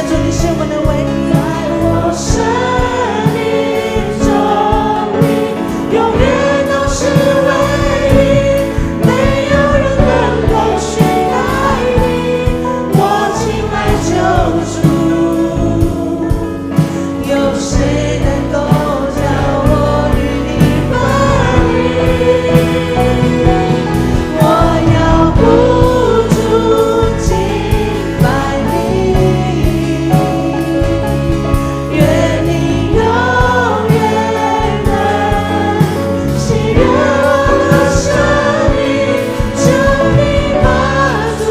主，你是我们的唯一，在我生命中，你永远都是唯一，没有人能够取代你，我亲爱救主，有谁能够叫我与你分离？我要不住敬拜你，愿你永远能喜悦我的生命，求你满足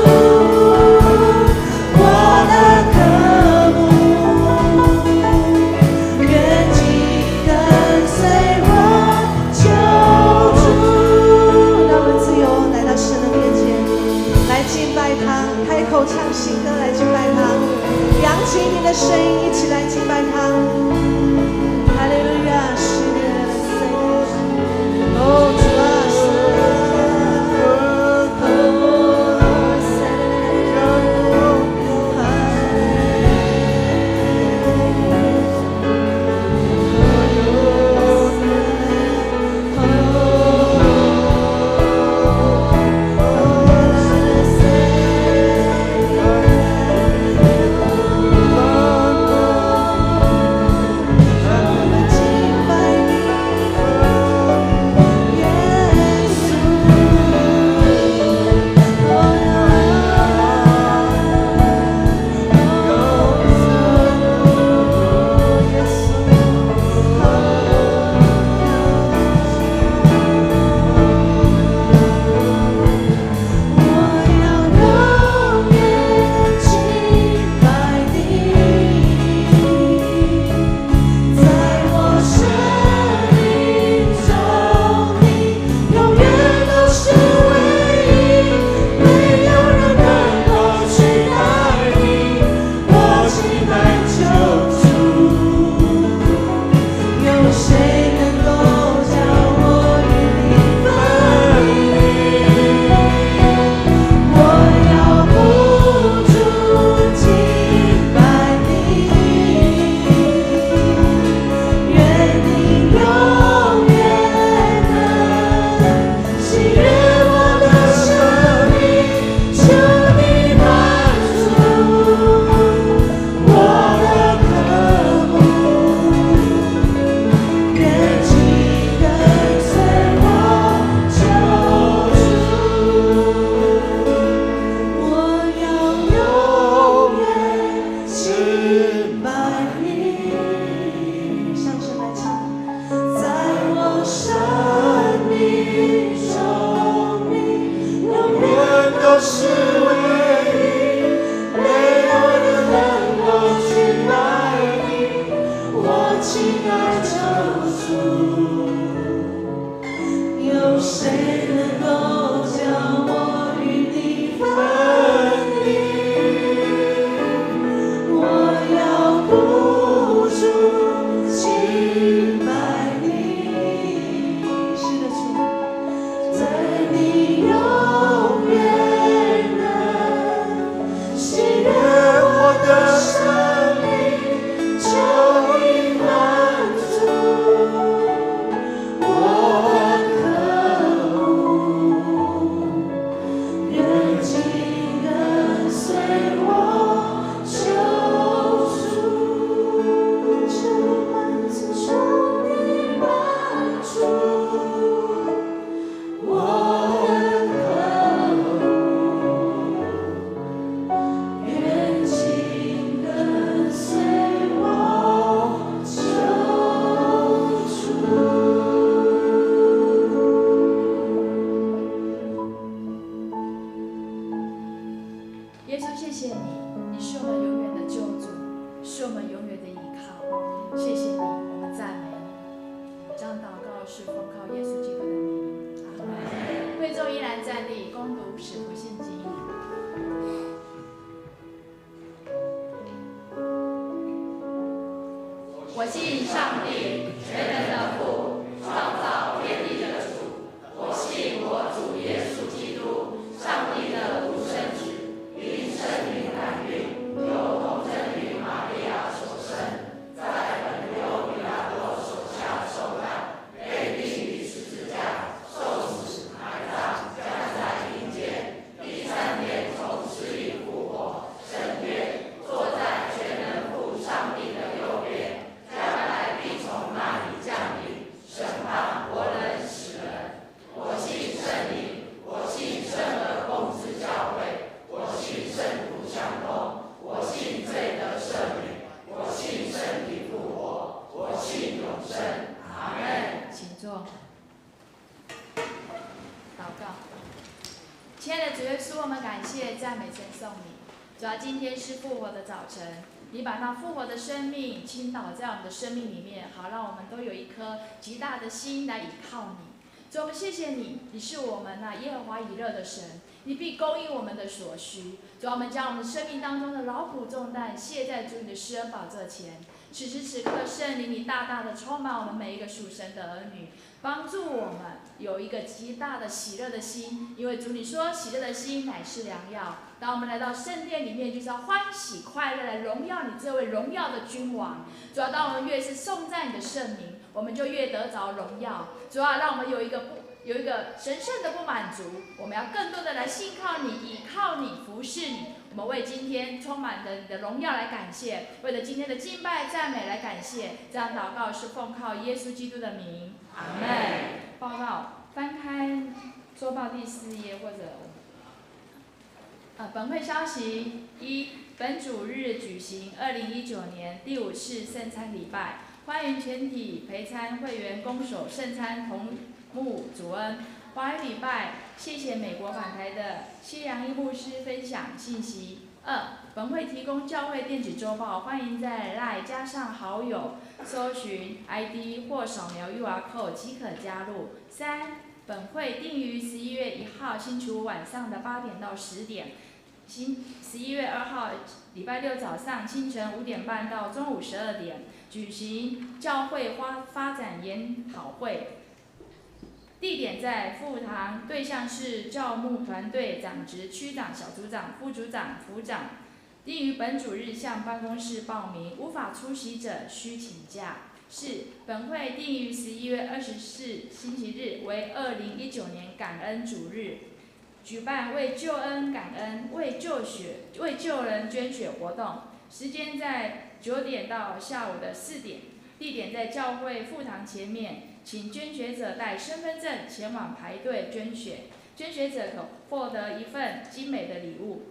我的渴慕，愿紧跟随我救主。让我们自由来到神的面前，来敬拜他，开口唱新歌来敬拜他，扬起你的声音，一起来敬拜他。哈利路亚，是的，哦主啊，我信上帝，全能的父，创造天地的主。我信我主耶稣基督，上帝的独生子，因圣灵感孕，由童贞女亲爱的主耶稣，我们感谢赞美称颂你。主要今天是复活的早晨，你把那复活的生命倾倒在我们的生命里面，好让我们都有一颗极大的心来倚靠你。主，我们谢谢你，你是我们耶和华以勒的神，你必供应我们的所需。主，我们将我们生命当中的劳苦重担卸在主你的施恩宝座前。此时此刻，圣灵你大大的充满我们每一个属神的儿女，帮助我们有一个极大的喜乐的心，因为主你说喜乐的心乃是良药。当我们来到圣殿里面，就是要欢喜快乐来荣耀你这位荣耀的君王。主要当我们越是颂赞你的圣名，我们就越得着荣耀。主要让我们有一个神圣的不满足，我们要更多的来信靠你、倚靠你、服侍你。我们为今天充满着你的荣耀来感谢，为了今天的敬拜赞美来感谢。这样祷告是奉靠耶稣基督的名，阿门。报告，翻开周报第4页或者本会消息：1. 本主日举行2019年第5次圣餐礼拜，欢迎全体陪餐会员恭守圣餐同沐主恩。华语礼拜，谢谢美国返台的谢良一牧师分享信息。2. 本会提供教会电子周报，欢迎在 LINE 加上好友，搜寻 ID 或扫描 QR code 即可加入。3. 本会定于11月1号星期五晚上的8点到10点，11月2号礼拜六早上清晨5点半到中午12点举行教会发展研讨会。地点在副堂，对象是教牧团队长职、区长、小组长、副组长、副长。定于本主日向办公室报名，无法出席者需请假。4. 本会定于11月24星期日为2019年感恩主日，举办为救恩感恩、为救人捐血活动，时间在9点到下午的4点，地点在教会副堂前面。请捐血者带身份证前往排队捐血，捐血者可获得一份精美的礼物。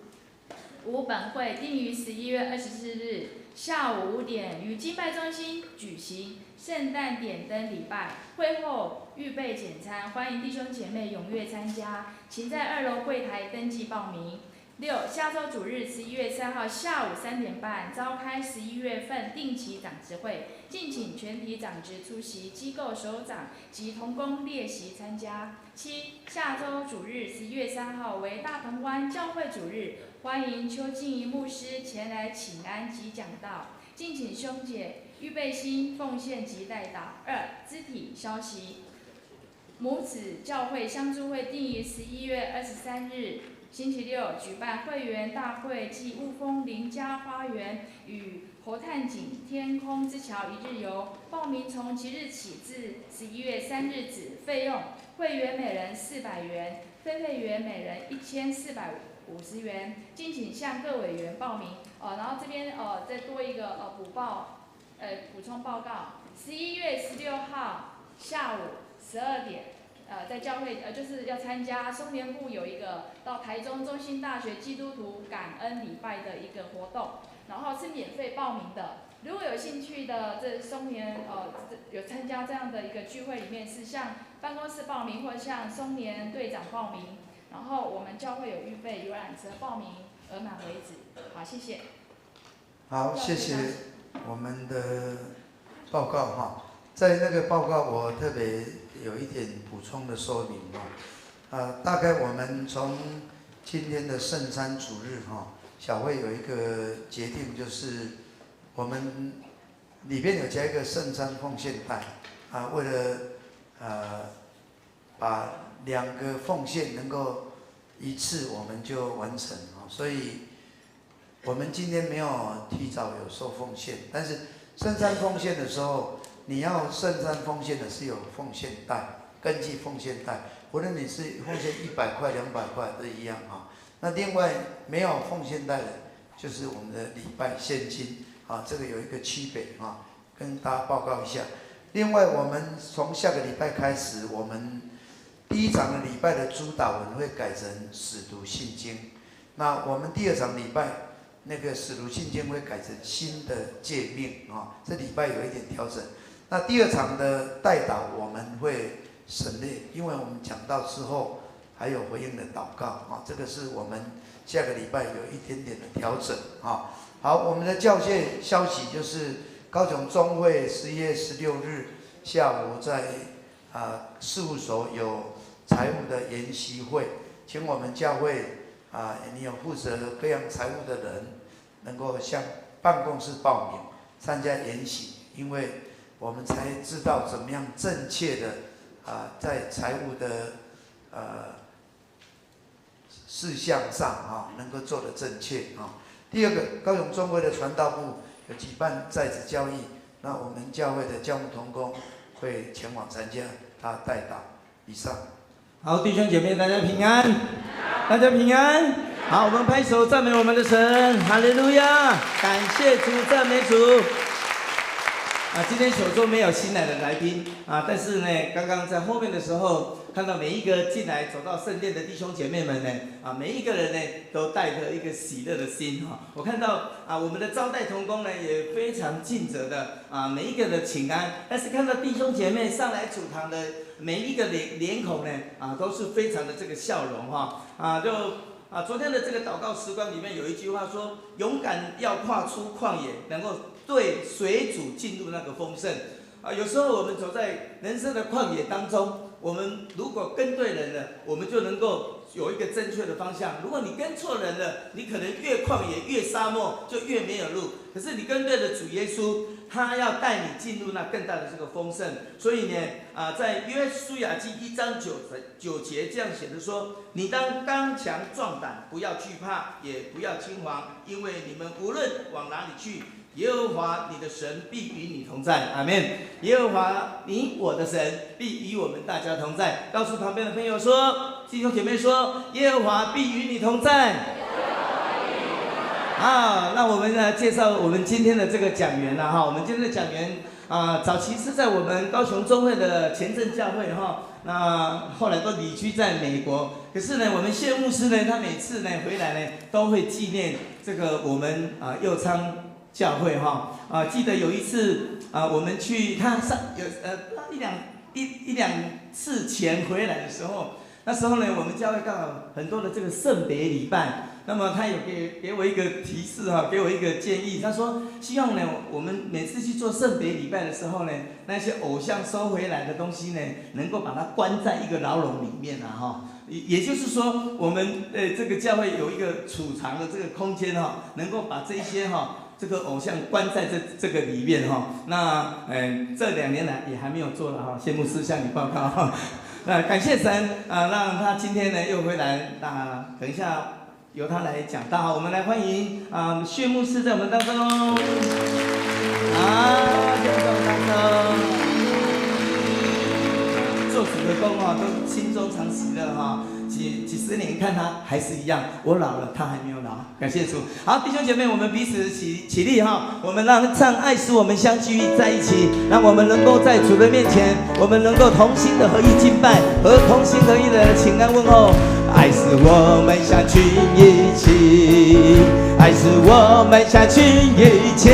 5. 本会定于11月24日下午5点于敬拜中心举行圣诞点灯礼拜，会后预备简餐，欢迎弟兄姐妹踊跃参加，请在2楼柜台登记报名。6. 下周主日11月3号下午3点半召开11月份定期长职会，敬请全体长职出席，机构首长及同工列席参加。7. 下周主日11月3号为大鹏湾教会主日，欢迎邱静怡牧师前来请安及讲道，敬请兄姐预备心奉献及代祷。2. 肢体消息：母子教会相助会定于11月23日。星期六举办会员大会暨雾峰林家花园与侯探井天空之桥一日游，报名从即日起至11月3日止，费用会员每人400元，非会员每人1450元，敬请向各委员报名。然后这边再多一个补充报告，11月16号下午12点。在教会就是要参加松联部有一个到台中中兴大学基督徒感恩礼拜的一个活动，然后是免费报名的。如果有兴趣的，这松联有参加这样的一个聚会里面，是向办公室报名或向松联队长报名，然后我们教会有预备游览车报名，额满为止。好，谢谢。好，谢谢我们的报告哈。在那个报告我特别有一点补充的说明大概我们从今天的圣餐主日小会有一个决定，就是我们里边有加一个圣餐奉献袋为了把2个奉献能够一次我们就完成所以我们今天没有提早有收奉献，但是圣餐奉献的时候，你要圣餐奉献的是有奉献袋，根据奉献袋，无论你是奉献100块、200块都一样那另外没有奉献袋的，就是我们的礼拜现金这个有一个区别跟大家报告一下。另外，我们从下个礼拜开始，我们第1场的礼拜的主导文会改成使徒信经，那我们第2场礼拜那个使徒信经会改成新的诫命这礼拜有一点调整。那第2场的代祷我们会省略，因为我们讲到之后还有回应的祷告啊，这个是我们下个礼拜有一点点的调整啊。好，我们的教界消息就是高雄中会11月16日下午在事务所有财务的研习会，请我们教会你有负责各样财务的人，能够向办公室报名参加研习，因为我们才知道怎么样正确的在财务的事项上能够做得正确第二个，高雄中会的传道部有举办在职教义，那我们教会的教牧同工会前往参加，他代祷。以上。好，弟兄姐妹，大家平安，大家平安。好，我们拍手赞美我们的神，哈利路亚！感谢主，赞美主。今天手中没有新来的来宾但是呢，刚刚在后面的时候，看到每一个进来走到圣殿的弟兄姐妹们呢，每一个人呢都带着一个喜乐的心我看到我们的招待同工呢也非常尽责的每一个的请安，但是看到弟兄姐妹上来主堂的每一个脸孔呢都是非常的这个笑容昨天的这个祷告时光里面有一句话说，勇敢要跨出旷野，能够对水主进入那个丰盛有时候我们走在人生的旷野当中，我们如果跟对人了，我们就能够有一个正确的方向。如果你跟错人了，你可能越旷野越沙漠，就越没有路。可是你跟对了主耶稣，他要带你进入那更大的这个丰盛。所以呢，在约书亚记1章9节这样写的说：你当刚强壮胆，不要惧怕，也不要惊惶，因为你们无论往哪里去，耶和华你的神必与你同在。阿们。耶和华你我的神必与我们大家同在。告诉旁边的朋友说，弟兄姐妹说，耶和华必与你同在。那我们来介绍我们今天的这个讲员我们今天的讲员早期是在我们高雄中会的前镇教会那后来都离居在美国。可是呢，我们谢牧师呢，他每次呢回来呢，都会纪念这个我们右昌教会记得有一次我们去他一两次前回来的时候，那时候呢，我们教会刚好很多的这个圣别礼拜。那么他有给我一个提示给我一个建议，他说希望呢，我们每次去做圣别礼拜的时候呢，那些偶像收回来的东西呢，能够把它关在一个牢笼里面也就是说，我们这个教会有一个储藏的这个空间能够把这些这个偶像关在这个里面那这2年来也还没有做了谢牧师向你报告感谢神让他今天呢又回来等一下由他来讲道我们来欢迎谢牧师在我们当中在我们当中做主的工都心中常喜乐几十年看他还是一样，我老了他还没有老，感谢主。好，弟兄姐妹，我们彼此起立我们让唱爱使我们相聚在一起，让我们能够在主的面前，我们能够同心的合一敬拜和同心合一的请安问候。爱使我们相聚一起，爱使我们相聚一起，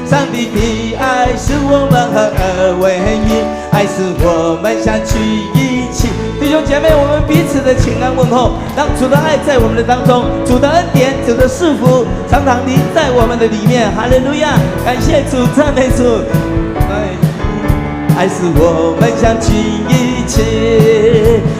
上帝的爱使我们合而为一，爱使我们相聚一起。弟兄姐妹，我们彼此的请安问候，让主的爱在我们的当中，主的恩典，主的赐福常常临在我们的里面。哈利路亚！感谢主，赞美主。爱使我们相聚一起，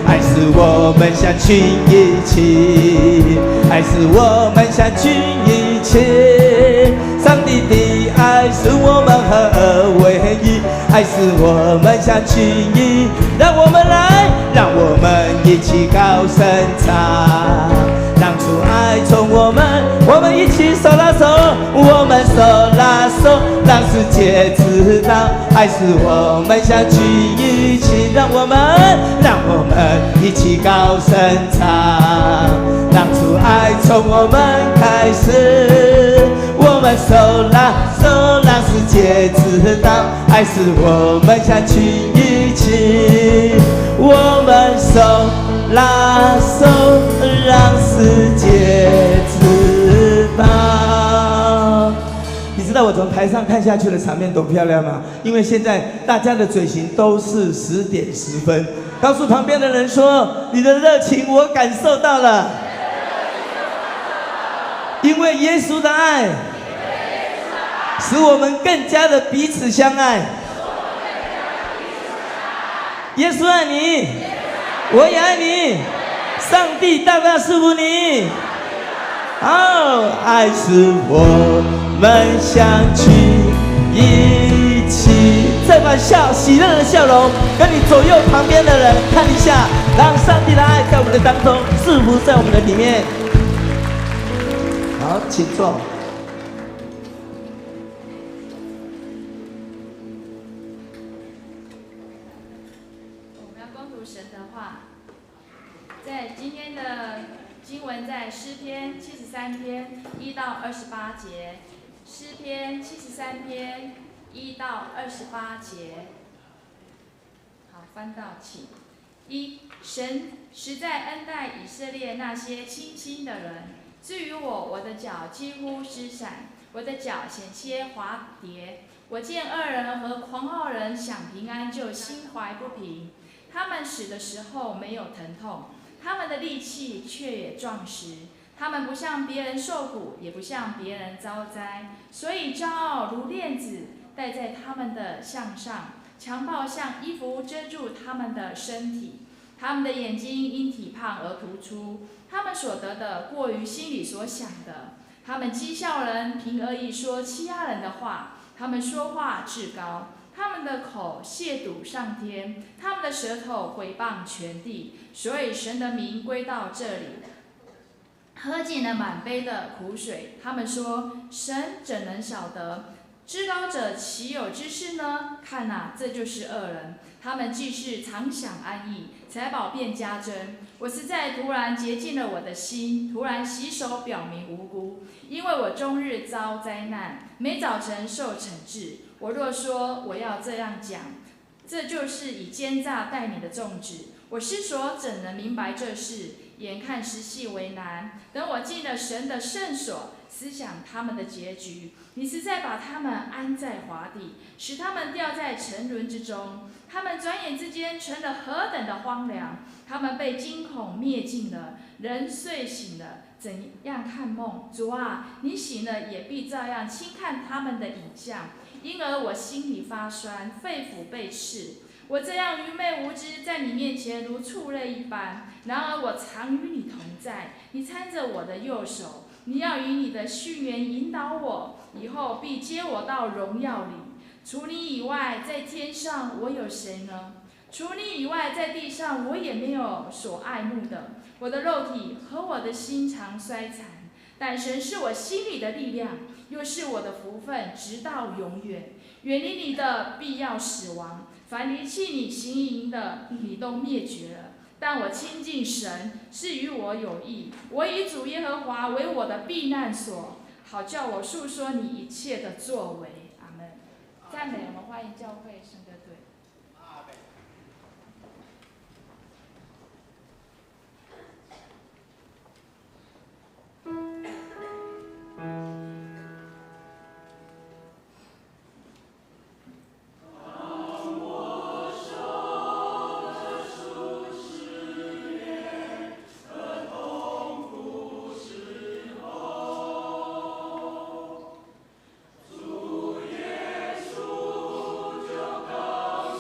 爱使我们相聚一起，爱使我们相聚一起。上帝的爱使我们合而为一，爱使我们相聚一。让我们来，让我们一起高声唱，让主爱从我们一起手拉手，我们手拉手，让世界知道爱使我们相聚一起。让我们一起高声唱，让主爱从我们开始，我们手拉手，让世界知道爱使我们相聚一起。我们手拉手，让世界知道。你知道我从台上看下去的场面多漂亮吗？因为现在大家的嘴型都是10点10分。告诉旁边的人说：“你的热情我感受到了，因为耶稣的爱，使我们更加的彼此相爱。耶稣爱你，我也爱你，上帝大大祝福你。哦，爱使我们相聚一起。”这番喜乐的笑容，跟你左右旁边的人看一下，让上帝的爱在我们的当中祝福在我们的里面。好，请坐。我们要恭读神的话，在今天的经文在诗篇73篇1到28节，诗篇73篇1到28节。好，翻到请。神实在恩待以色列那些清心的人。至于我的脚几乎失闪，我的脚险些滑跌。我见恶人和狂傲人享平安，就心怀不平。他们死的时候没有疼痛，他们的力气却也壮实。他们不向别人受苦，也不向别人遭灾，所以骄傲如链子戴在他们的项上，强暴像衣服遮住他们的身体。他们的眼睛因体胖而突出，他们所得的过于心里所想的。他们讥笑人，凭恶意说欺压人的话，他们说话至高。他们的口亵渎上天，他们的舌头毁谤全地。所以神的名归到这里，喝尽了满杯的苦水。他们说：神怎能晓得？至高者岂有知识呢？看哪，这就是恶人。他们既是常享安逸，财宝便加增。我实在突然洁净了我的心，突然洗手表明无辜，因为我终日遭灾难，每早晨受惩治。我若说我要这样讲，这就是以奸诈待你的众子。我思索怎能明白这事？眼看时系为难，等我进了神的圣所，思想他们的结局。你实在把他们安在华地，使他们掉在沉沦之中。他们转眼之间成了何等的荒凉！他们被惊恐灭尽了。人睡醒了，怎样看梦？主啊，你醒了也必照样轻看他们的影像。因而我心里发酸，肺腑被刺。我这样愚昧无知，在你面前如畜类一般。然而我常与你同在，你搀着我的右手。你要以你的训言引导我，以后必接我到荣耀里。除你以外，在天上我有谁呢？除你以外，在地上我也没有所爱慕的。我的肉体和我的心常衰残，但神是我心里的力量，又是我的福分，直到永远。远离你的必要死亡，凡离弃你行淫的，你都灭绝了。但我亲近神，是与我有益。我以主耶和华为我的避难所，好叫我述说你一切的作为。阿们。赞美，我们欢迎教会圣歌队。主耶稣就告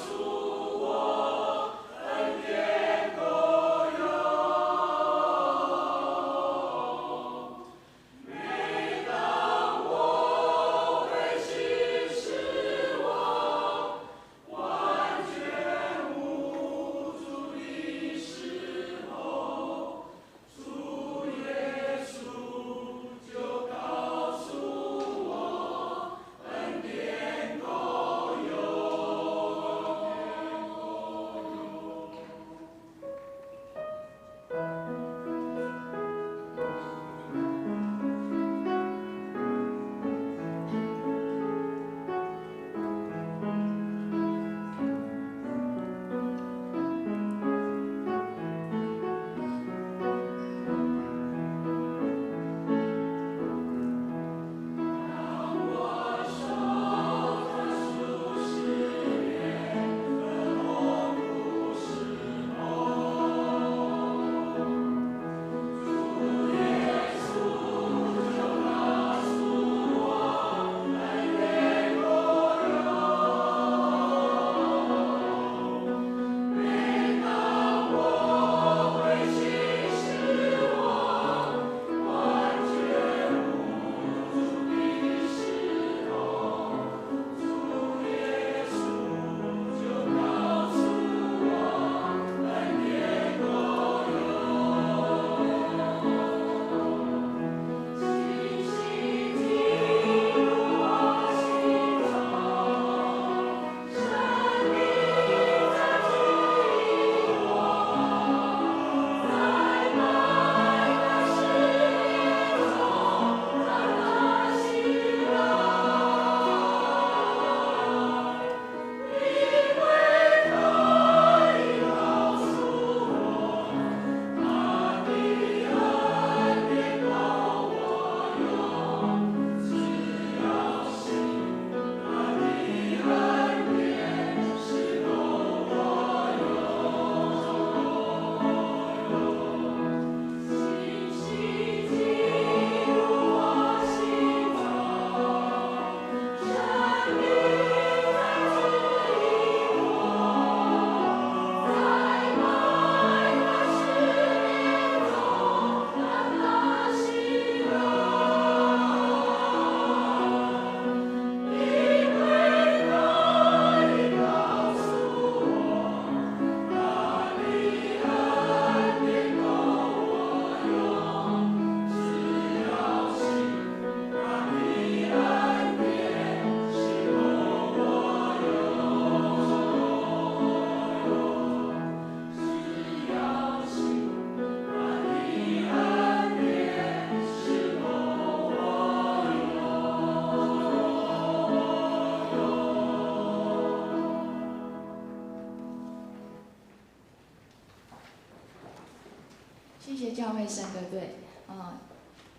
教会圣歌队，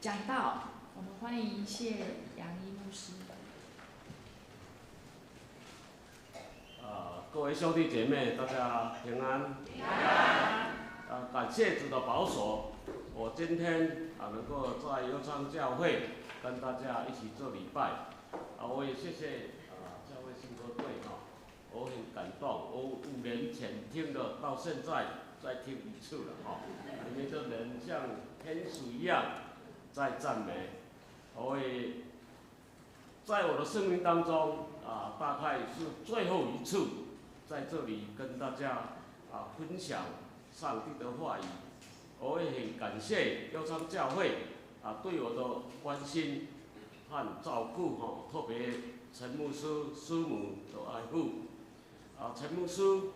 讲道，我们欢迎谢杨一牧师。各位兄弟姐妹，大家平安。平安。感谢主的保守，我今天能够在悠昌教会跟大家一起做礼拜。我也谢谢教会信歌队我很感动。我5年前听的，到现在再听一次了里面的人像天使一样在赞美。我也在我的生命当中大概是最后一次在这里跟大家分享上帝的话语。我也很感谢悠昌教会对我的关心和照顾特别陈牧师师母的爱护。陈牧师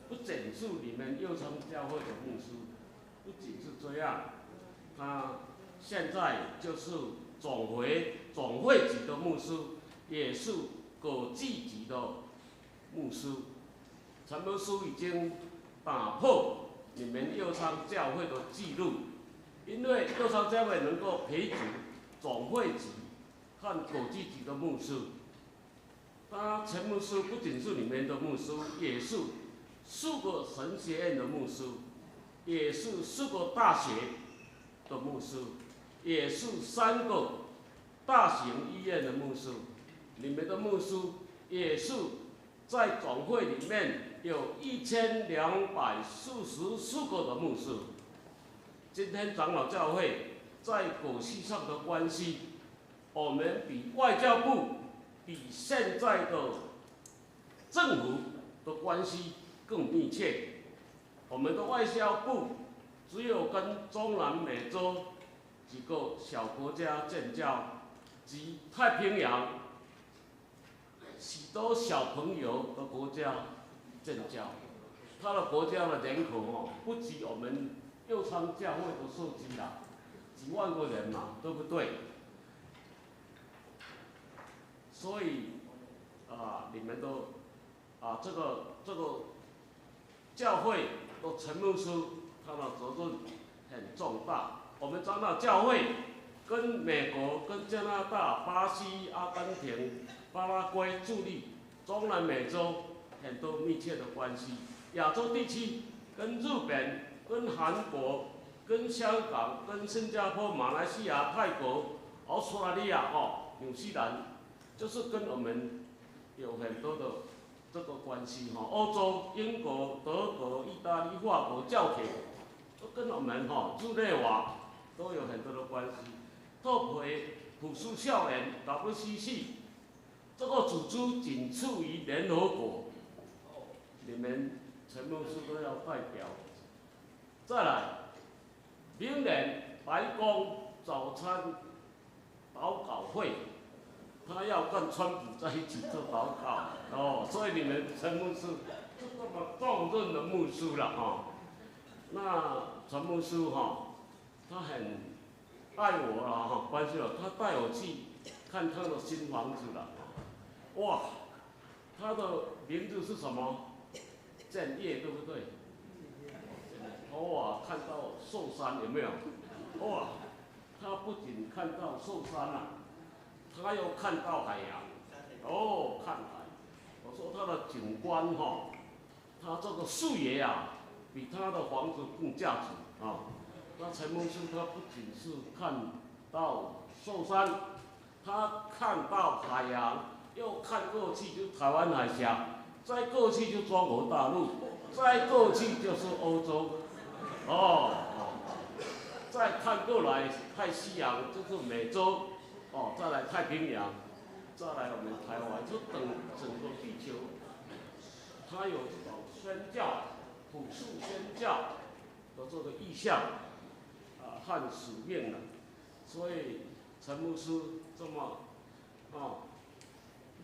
不仅是你们悠昌教会的牧师，不仅是这样，他现在就是总会级的牧师，也是国际级的牧师。陈牧师已经打破你们悠昌教会的记录，因为悠昌教会能够培植总会级和国际级的牧师。陈牧师不仅是你们的牧师，也是4个神学院的牧师，也是4个大学的牧师，也是3个大型医院的牧师。你们的牧师也是在总会里面有1244个的牧师。今天长老教会在国际上的关系，我们比外交部、比现在的政府的关系更密切。我们的外交部只有跟中南美洲几个小国家建交，及太平洋许多小朋友的国家建交。他的国家的人口不及我们悠昌教会的数据几万个人嘛，对不对？所以你们都这个教会的陈牧师，他的责任很重大。我们长老教会跟美国、跟加拿大、巴西、阿根廷、巴拉圭、智利、中南美洲很多密切的关系。亚洲地区跟日本、跟韩国、跟香港、跟新加坡、马来西亚、泰国、澳大利亚、纽西兰，就是跟我们有很多的这个关系欧洲、英国、德国、意大利、法国、教廷，都跟我们日内瓦都有很多的关系。特别普世少年 WCC 这个组织仅次于联合国，你们陈牧师都要代表。再来，明年白宫早餐祷告会，他要跟川普在一起做祷告所以你们陈牧师是这么重任的牧师了那陈牧师他很爱我了关系了，他带我去看他的新房子了哇，他的名字是什么？建业对不对？看到寿山有没有？他不仅看到寿山他又看到海洋。看海。我说他的景观他这个视野比他的房子更价值那陈牧师他不仅是看到寿山，他看到海洋，又看过去就台湾海峡，再过去就中国大陆，再过去就是欧洲，再看过来太西洋就是美洲，再来太平洋，再来我们台湾，就整个地球，它有这种宣教、普世宣教的这个意向和使命了，所以陈牧师这么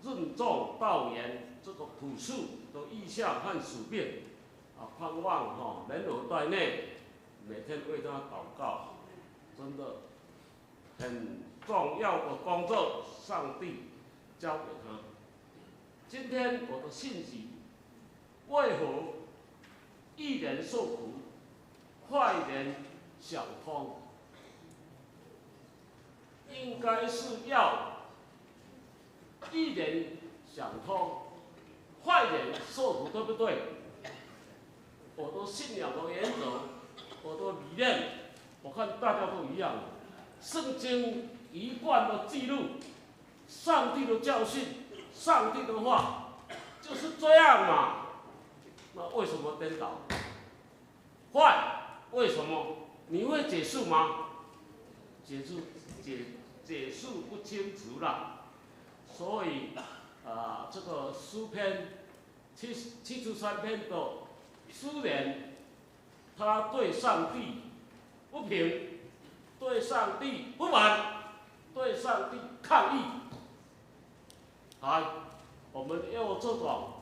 任重道远这个普世的意向和使命盼望联合代内每天为他祷告，真的很重要的工作，上帝交给他。今天我的信息，为何一人受苦，快人想通，应该是要一人想通，坏人受苦，对不对？我的信仰的原则，我的理念，我看大家都一样。圣经一贯的记录，上帝的教训，上帝的话，就是这样嘛。那为什么颠倒？坏，为什么？你会解释吗？解释不清楚了。所以这个诗篇73篇的诗人，他对上帝不平，对上帝不满，对上帝抗议。我们用这种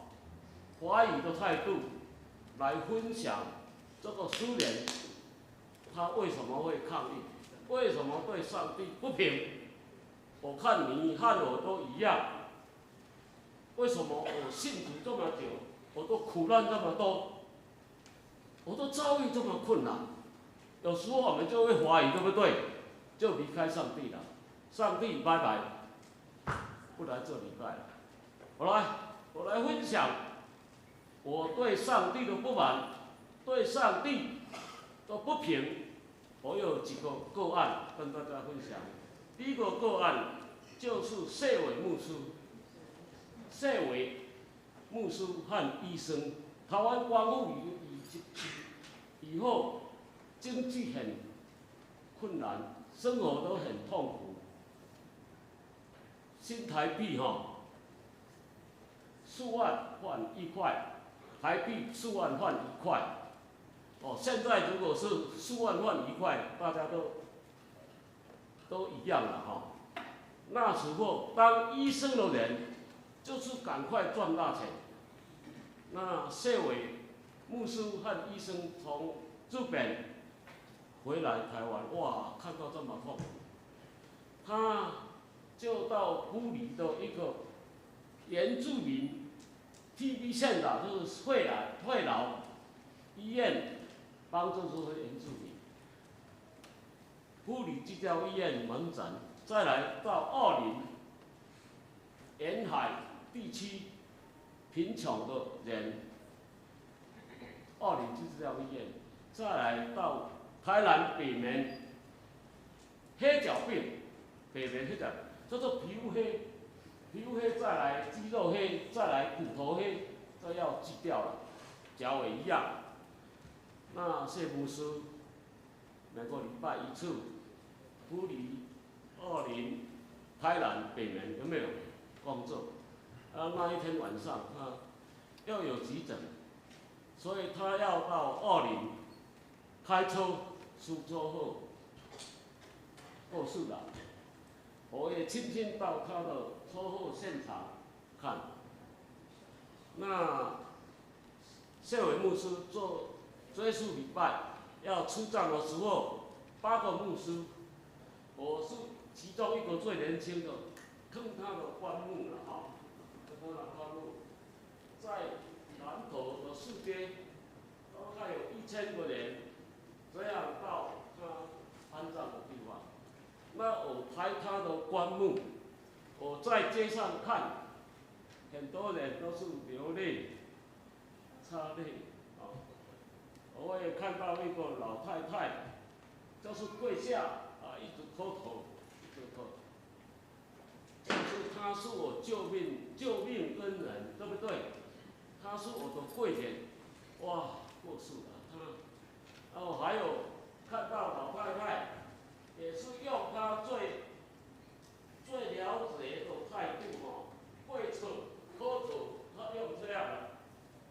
怀疑的态度来分享这个诗人，他为什么会抗议？为什么对上帝不平？我看你和我都一样。为什么我信主这么久，我都苦难这么多，我都遭遇这么困难？有时候我们就会怀疑，对不对？就离开上帝了，上帝拜拜，不来这礼拜了。我来分享我对上帝的不满，对上帝的不平。我有几个个案跟大家分享。第一个个案就是谢伟牧师，谢伟牧师和医生，台湾光复以后，经济很困难，生活都很痛苦。新台币4万换1块，台币4万换1块。现在如果是4万换1块，大家都一样了那时候当医生的人，就是赶快赚大钱。那谢伟牧师和医生从日本回来台湾，哇，看到这么痛苦，他就到埔里的一个原住民 TB 县的，就是惠劳医院帮助这些原住民。埔里基教医院门诊，再来到沿海地区贫穷的人，20基教医院，再来到台南北面黑脚病，北面黑脚，叫做皮肤黑，皮肤黑再来肌肉黑，再来骨头黑，这要锯掉了，脚也一样。那谢牧师每个礼拜1次，埔里20台南北面有没有工作？那一天晚上他要有急诊，所以他要到20开车出车祸过世了。我也亲亲到他的车祸现场看。那谢伟牧师做追思礼拜要出葬的时候，8个牧师，我是其中一个最年轻的，坑他的棺木了坑他的棺木，在南投的市街，大概有1000个人，这样到他安葬的地方。那我拍他的棺木，我在街上看，很多人都是流泪、擦泪我也看到一个老太太，就是跪下一直磕头，一直磕。就是他是我救命恩人，对不对？他是我的贵人，哇，过世了他。我还有看到老太太，也是用他最了解的态度跪着磕头，他用这样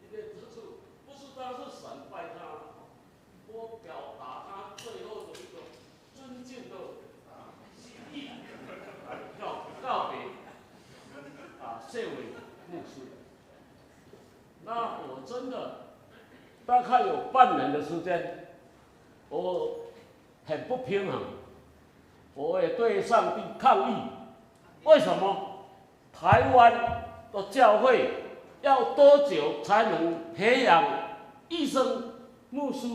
因为这是不是他是神拜他，我表达他最后的一个尊敬的心意，告别谢伟牧师。那我真的大概有半年的时间，我很不平衡，我也对上帝抗议。为什么台湾的教会要多久才能培养医生、牧师？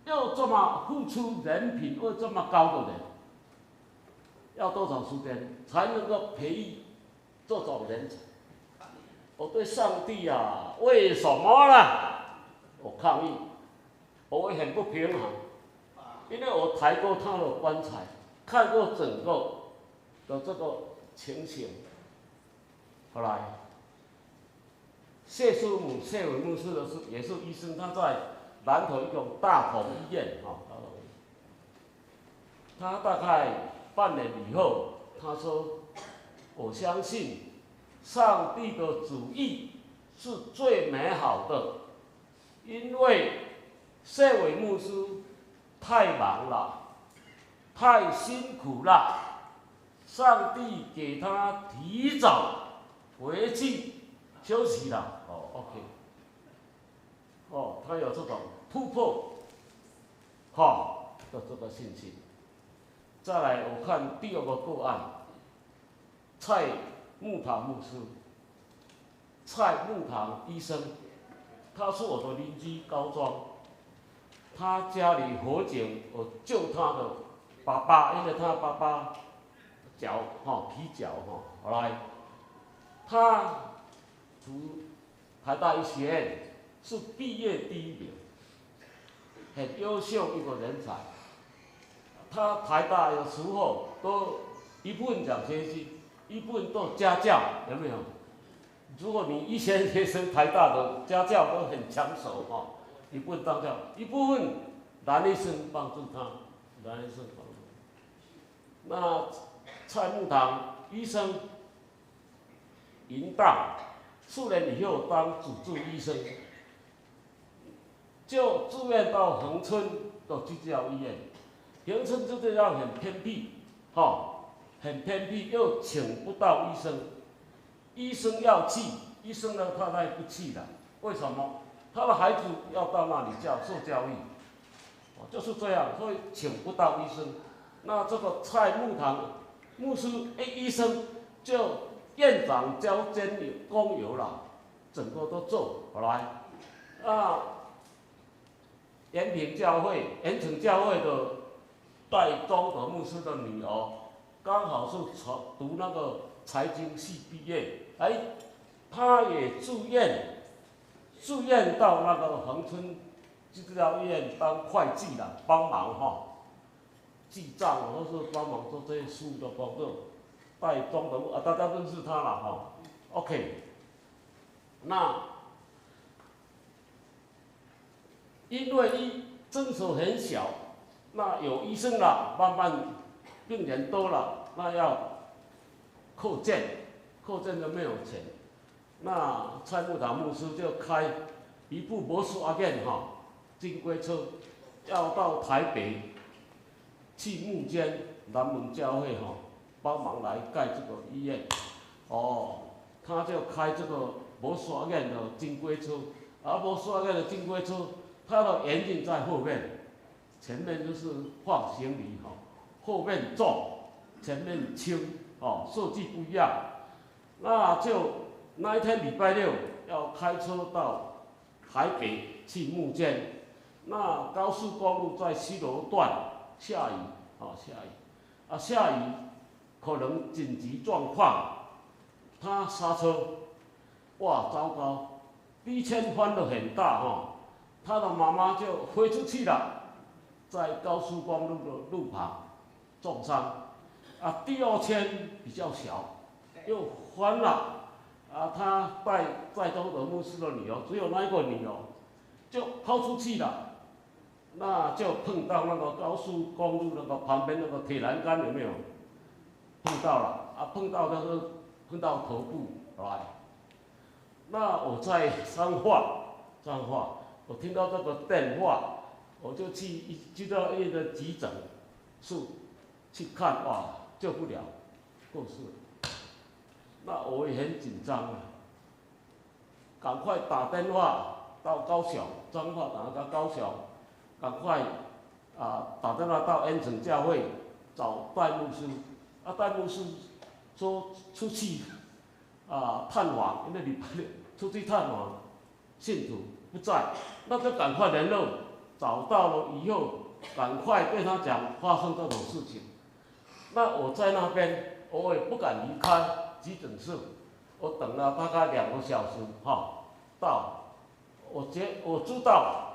又这么付出人品又这么高的人，要多少时间才能够培育这种人才？我对上帝啊，为什么呢？我抗议，我会很不平衡，因为我抬过他的棺材，看过整个的这个情形。后来，谢师母、谢伟牧师的是也是医生，他在南投一种大同医院他大概半年以后，他说：“我相信。”上帝的旨意是最美好的，因为谢伟牧师太忙了，太辛苦了，上帝给他提早回去休息了。OK， 他有这种突破，的这个信心。再来，我看第二个个案，蔡木堂牧师，蔡木堂医生，他是我的邻居高庄，他家里火警，我救他的爸爸，因为他爸爸脚皮脚后来他读台大医学院是毕业第1名，很优秀一个人才。他台大的时候都一部分奖学金。一部分都家教，有没有？如果你医学生台大的家教都很抢手一部分当教，一部分男医生帮助他，男医生帮助。那蔡木堂医生淫荡，4年以后当主治医生，就住院到恒春的基督教医院。恒春基督教很偏僻，很偏僻，又请不到医生，医生要去，医生呢他不去了，为什么？他的孩子要到那里受教育，就是这样，所以请不到医生。那这个蔡木堂牧师医生就院长交监工油了，整个都做好来。延平教会、延城教会的戴宗德牧师的女儿。刚好是读那个财经系毕业，他也住院到那个恒春基督教医院当会计了，帮忙记账或是帮忙做这些事务的工作。带中的大家认识他了OK， 那因为诊所很小，那有医生了，慢慢。病人多了，那要扩建都没有钱。那蔡木堂牧师就开一部摩斯阿健金龟车，要到台北去募捐南门教会帮忙来盖这个医院。他就开这个摩斯阿健的金龟车，而摩斯阿健的金龟车，它的原因在后面，前面就是放行李后面重，前面轻，设计不一样。那一天礼拜六要开车到台北去募捐，那高速公路在西螺段下雨，下雨可能紧急状况，他刹车，哇，糟糕，第一圈翻得很大他的妈妈就飞出去了，在高速公路的路旁。重伤，第2圈比较小，又翻了，他带中德牧师的女儿，只有那一个女儿，就抛出去了，那就碰到那个高速公路那个旁边那个铁栏杆，有没有？碰到了，碰到头部来。那我在彰化，我听到这个电话，我就去基督教医院的急诊室。去看哇，救不了，过世了。那我也很紧张赶快打电话到高雄，彰化打到高雄，赶快打电话到延城教会找戴牧师，戴牧师说出去探访，因为礼拜六出去探访信徒不在，那就赶快联络找到了以后，赶快对他讲发生这种事情。那我在那边，我也不敢离开急诊室，我等了大概2个小时，到，我知道，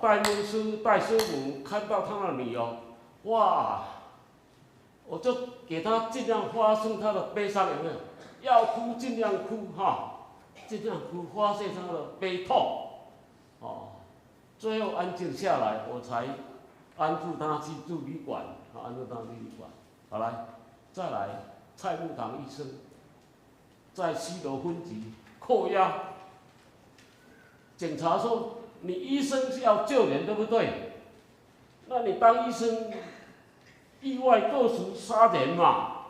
戴牧师、戴师母看到他的女儿，哇，我就给他尽量发生他的悲伤，有没有？要哭尽量哭，尽量哭，发泄他的悲痛，最后安静下来，我才安住他去住旅馆，安住他去旅馆。好来，再来，蔡木堂医生在西螺分局扣押，警察说你医生是要救人，对不对？那你当医生意外过失杀人嘛，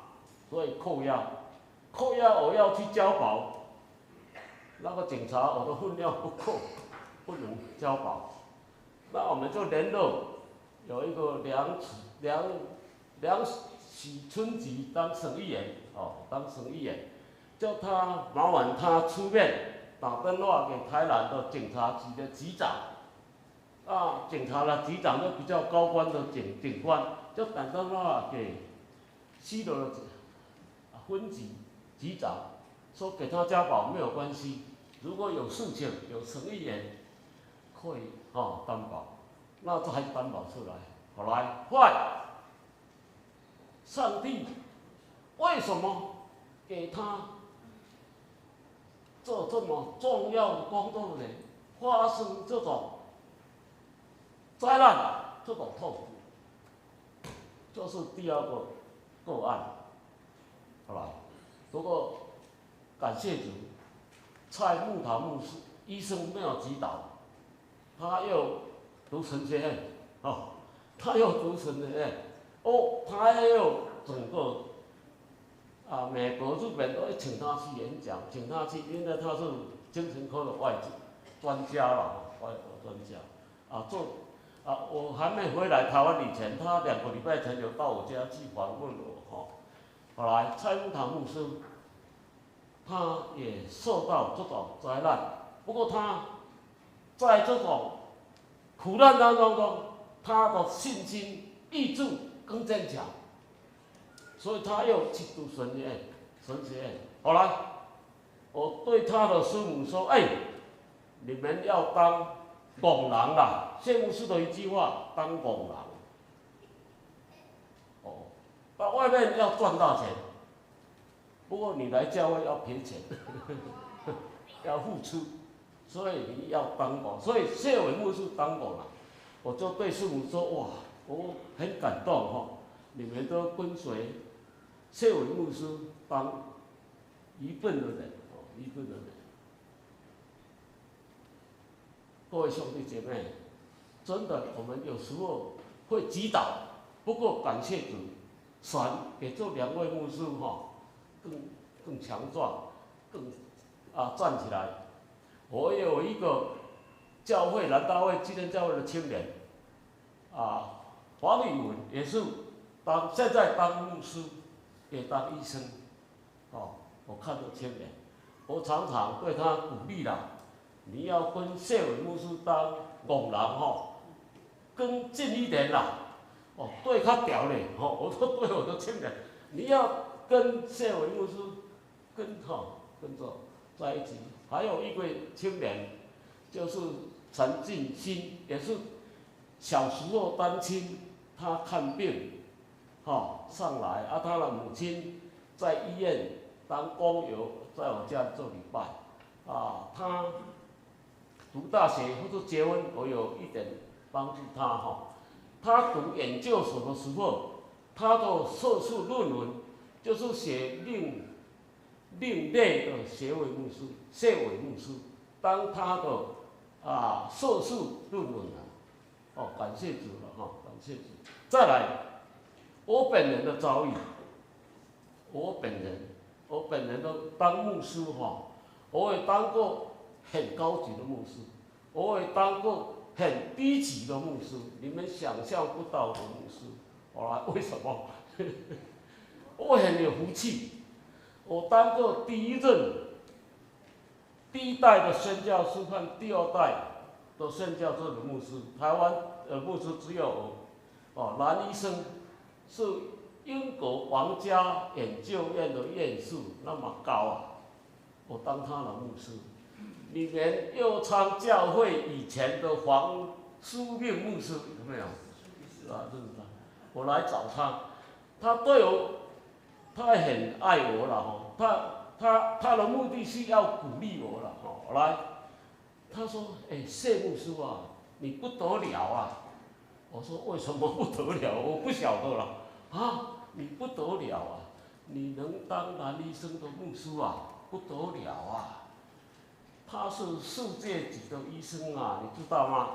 所以扣押，我要去交保。那个警察我的分量不够，不能交保。那我们就联络有一个梁许春吉当省议员，当省议员，叫他麻烦他出面打电话给台南的警察局的局长，警察的局长就比较高官的警官，就打电话给西螺的分局局长，说给他交保没有关系，如果有事情有省议员可以担保，那这还担保出来。好来，坏，上帝为什么给他做这么重要的工作呢？发生这种灾难，这种痛苦，就是第2个个案。好了，不过感谢主，蔡木堂牧师医生没有击倒，他又读神学院，他又读神学院，他又整个美国、日本都会请他去演讲，请他去，因为他是精神科的外专家啦，外国专家，我还没回来台湾以前，他2个礼拜前有到我家去访问我，后来蔡木堂牧师，他也受到这种灾难，不过他在这种苦难当中，他的信心意志更坚强，所以他又去读神学院。后来，我对他的师母说：“你们要当拱廊啦！”谢牧师的一句话，当拱廊。到外面要赚大钱，不过你来教会要赔钱，要付出，所以你要当拱。所以谢伟牧师当拱廊，我就对师母说：“哇，我很感动你们都跟随谢伟牧师当一份的人，一份的人。”各位兄弟姐妹，真的，我们有时候会击倒，不过感谢主，神给这2位牧师更强壮，更站起来。我有一个教会南大会纪念教会的青年，黄宇文也是现在当牧师，也当医生，我看到青年，我常常对他鼓励啦。你要跟谢伟牧师当拱廊更近一点啦，对他屌嘞，我都对我的青年，你要跟谢伟牧师跟着在一起。还有一位青年，就是陈进兴，也是小时候单亲，他看病，上来他的母亲在医院当工友，在我家做礼拜，他读大学或者结婚，我有一点帮助他他读研究所的时候，他的硕士论文就是写另类的谢伟牧师当他的硕士论文感谢主了感谢主。再来，我本人的遭遇，我本人都当牧师我也当过很高级的牧师，我也当过很低级的牧师，你们想象不到的牧师。为什么？我很有福气，我当过第一代的宣教师和第2代都宣教这个牧师，台湾牧师只有蓝医生是英国皇家研究院的院士，那么高啊，我当他的牧师。你连右昌教会以前的黄书命牧师有没有？是啊，认识他。我来找他，他对我，他很爱我了哈。他的目的是要鼓励我了哈。来，他说：“谢牧师啊，你不得了啊！”我说：“为什么不得了？我不晓得了。”啊，你不得了啊！你能当蓝医生的牧师啊，不得了啊！他是世界级的医生啊，你知道吗？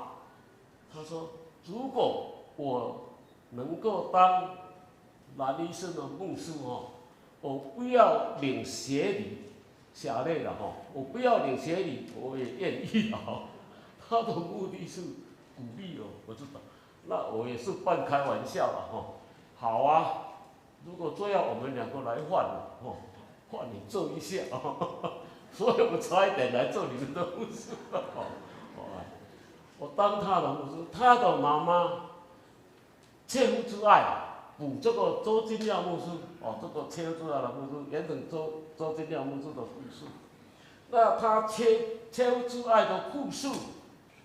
他说：“如果我能够当蓝医生的牧师哦，我不要领协理，下累了哈，我不要领协理，我也愿意啊。”他的目的是鼓励哦，我知道。那我也是半开玩笑了哈。好啊，如果这样，我们两个来换了哦，换你做一下哦。所以我差一点来做你们的牧师。我当他的牧师，他的妈妈切肤之爱补这个周金亮牧师这个切肤之爱的牧师，原本周金亮牧师的故事。那他切肤之爱的故事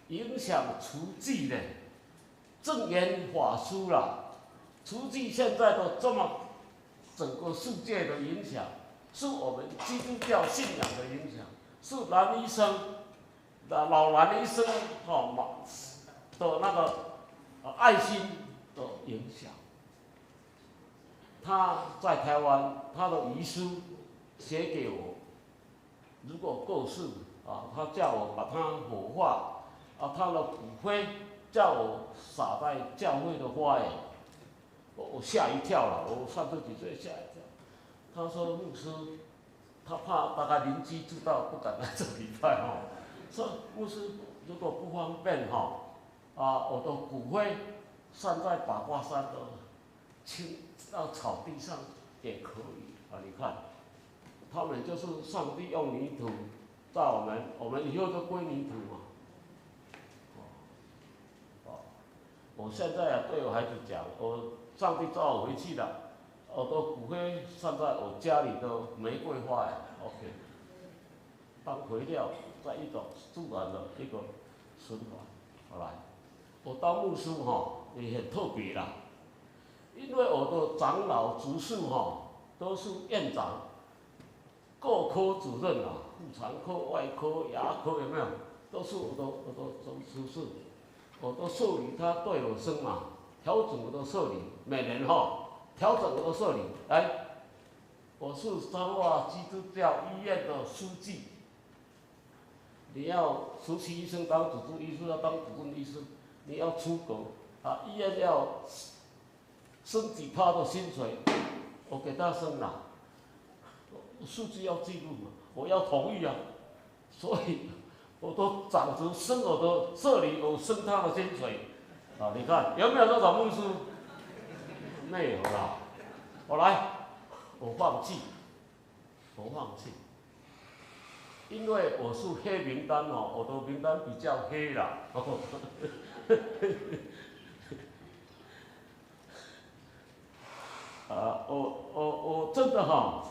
影响厨具呢，正言法师啦，厨具现在都这么整个世界的影响。是我们基督教信仰的影响，是蓝医生老蓝医生的那个爱心的影响。他在台湾，他的遗书写给我，如果过世他叫我把他火化他的骨灰叫我撒在教会的花园，我吓一跳了，我30几岁吓一跳。他说牧师，他怕大概邻居知道，不敢来这礼拜说牧师如果不方便我的骨灰散在八卦山的到草地上也可以你看，他们就是上帝用泥土造我们以后就归泥土嘛。我现在对我孩子讲，上帝召我回去了。我的骨灰散在我家里的玫瑰花园 ，OK， 当肥料，在一种自然的一个循环。好来，我当牧师也很特别啦，因为我的长老执事都是院长、各科主任妇产科、外科、牙科有没有？都是我的执事，我的受理他对我生调整我的受理，每年调整我的受理，我是彰化基督教医院的书记。你要实习医生当主治医师，要当主任医生，你要出国医院要升几%的薪水，我给他升了，数据要记录嘛，我要同意所以我都长子升我的这里，我升他的薪水你看有没有这种牧师？没有啦，我放弃，因为我是黑名单我的名单比较黑啦我真的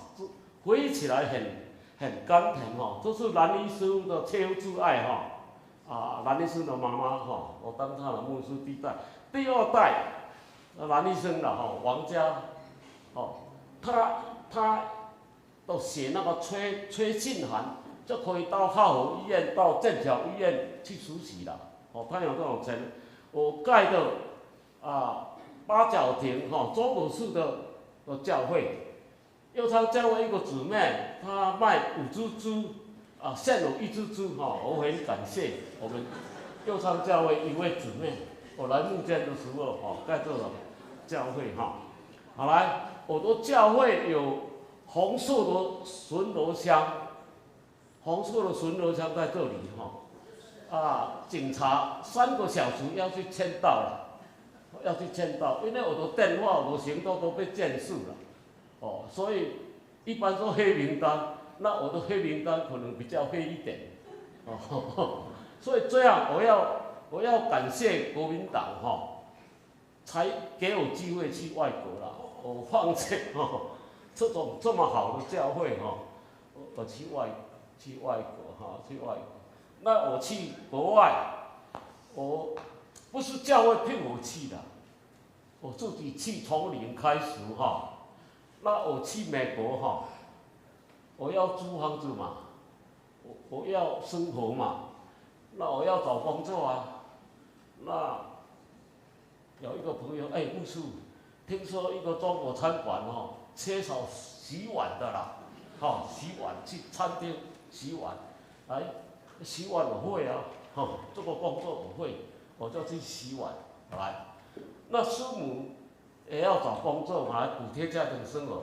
回忆起来很甘甜这是蓝医生的切肤之爱蓝医生的妈妈我当他的牧师第2代。蓝医生王家，他都写那个推信函，就可以到哈佛医院、到剑桥医院去实习了。他有这种钱。我盖的八角亭中国式的教会，右昌教会一个姊妹，她卖5只猪现有1只猪我很感谢我们右昌教会一位姊妹。我来木建的时候盖这个教会好来，我的教会有红色的巡逻箱，在这里警察3个小时要去签到因为我的电话、我的行动都被监视了所以一般说黑名单，那我的黑名单可能比较黑一点所以这样我要感谢国民党才给我机会去外国啦。我放弃这么好的教会我去外国去外国。那我去国外，我不是教会聘我去的，我自己去从零开始那我去美国我要租房子嘛，我要生活嘛，那我要找工作啊。那有一个朋友，牧师，听说一个中国餐馆缺少洗碗的啦，洗碗去餐厅洗碗，洗碗我会啊，这个工作我会，我就去洗碗来。那师母也要找工作来补贴家庭生活，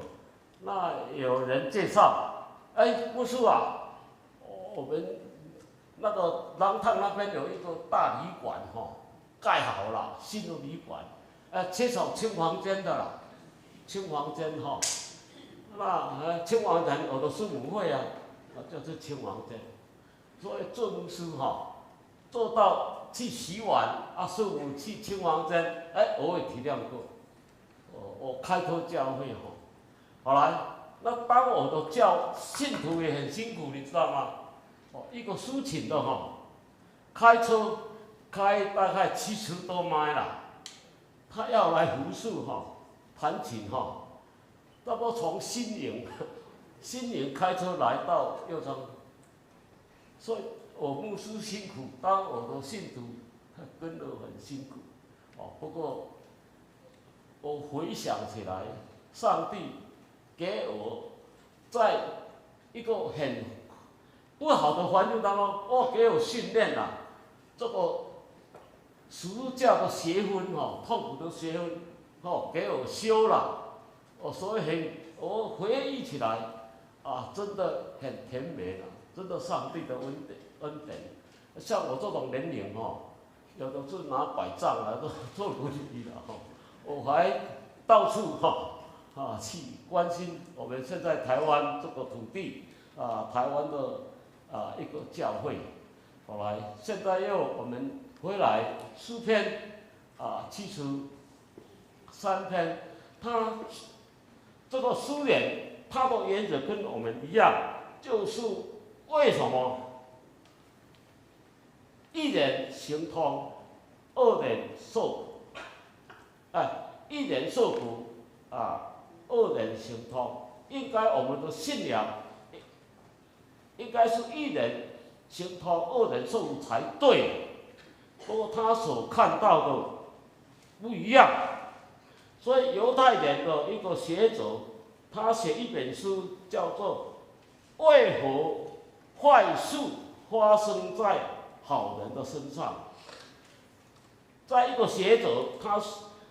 那有人介绍，牧师啊，我们那个南塘那边有一个大旅馆盖好了，新的旅馆，缺少清房间的啦，清房间那清房间我的师母会啊，就是清房间。所以做牧师做到去洗碗师母去清房间，我会体谅过。我开拓教会好来，那当我的信徒也很辛苦，你知道吗？一个抒情的开车开大概70多迈啦，他要来服侍弹琴差不多从新营开车来到右昌，所以我牧师辛苦，当我的信徒跟着很辛苦不过我回想起来，上帝给我在一个很不好的环境当中，给我训练了这个十字架的学分痛苦的学分给我修了，所以我回忆起来真的很甜美了，真的上帝的恩典。像我这种年龄有的是拿拐杖都坐轮椅的我还到处去关心我们现在台湾这个土地台湾的一个教会。后来现在我们回来诗篇73篇，它这个诗人他的原则跟我们一样，就是为什么一人行通，二人受苦，一人受苦二人行通，应该我们的信仰应该是一人行通，二人受苦才对。不过他所看到的不一样，所以犹太人的一个学者，他写一本书叫做《为何坏事发生在好人的身上》。在一个学者，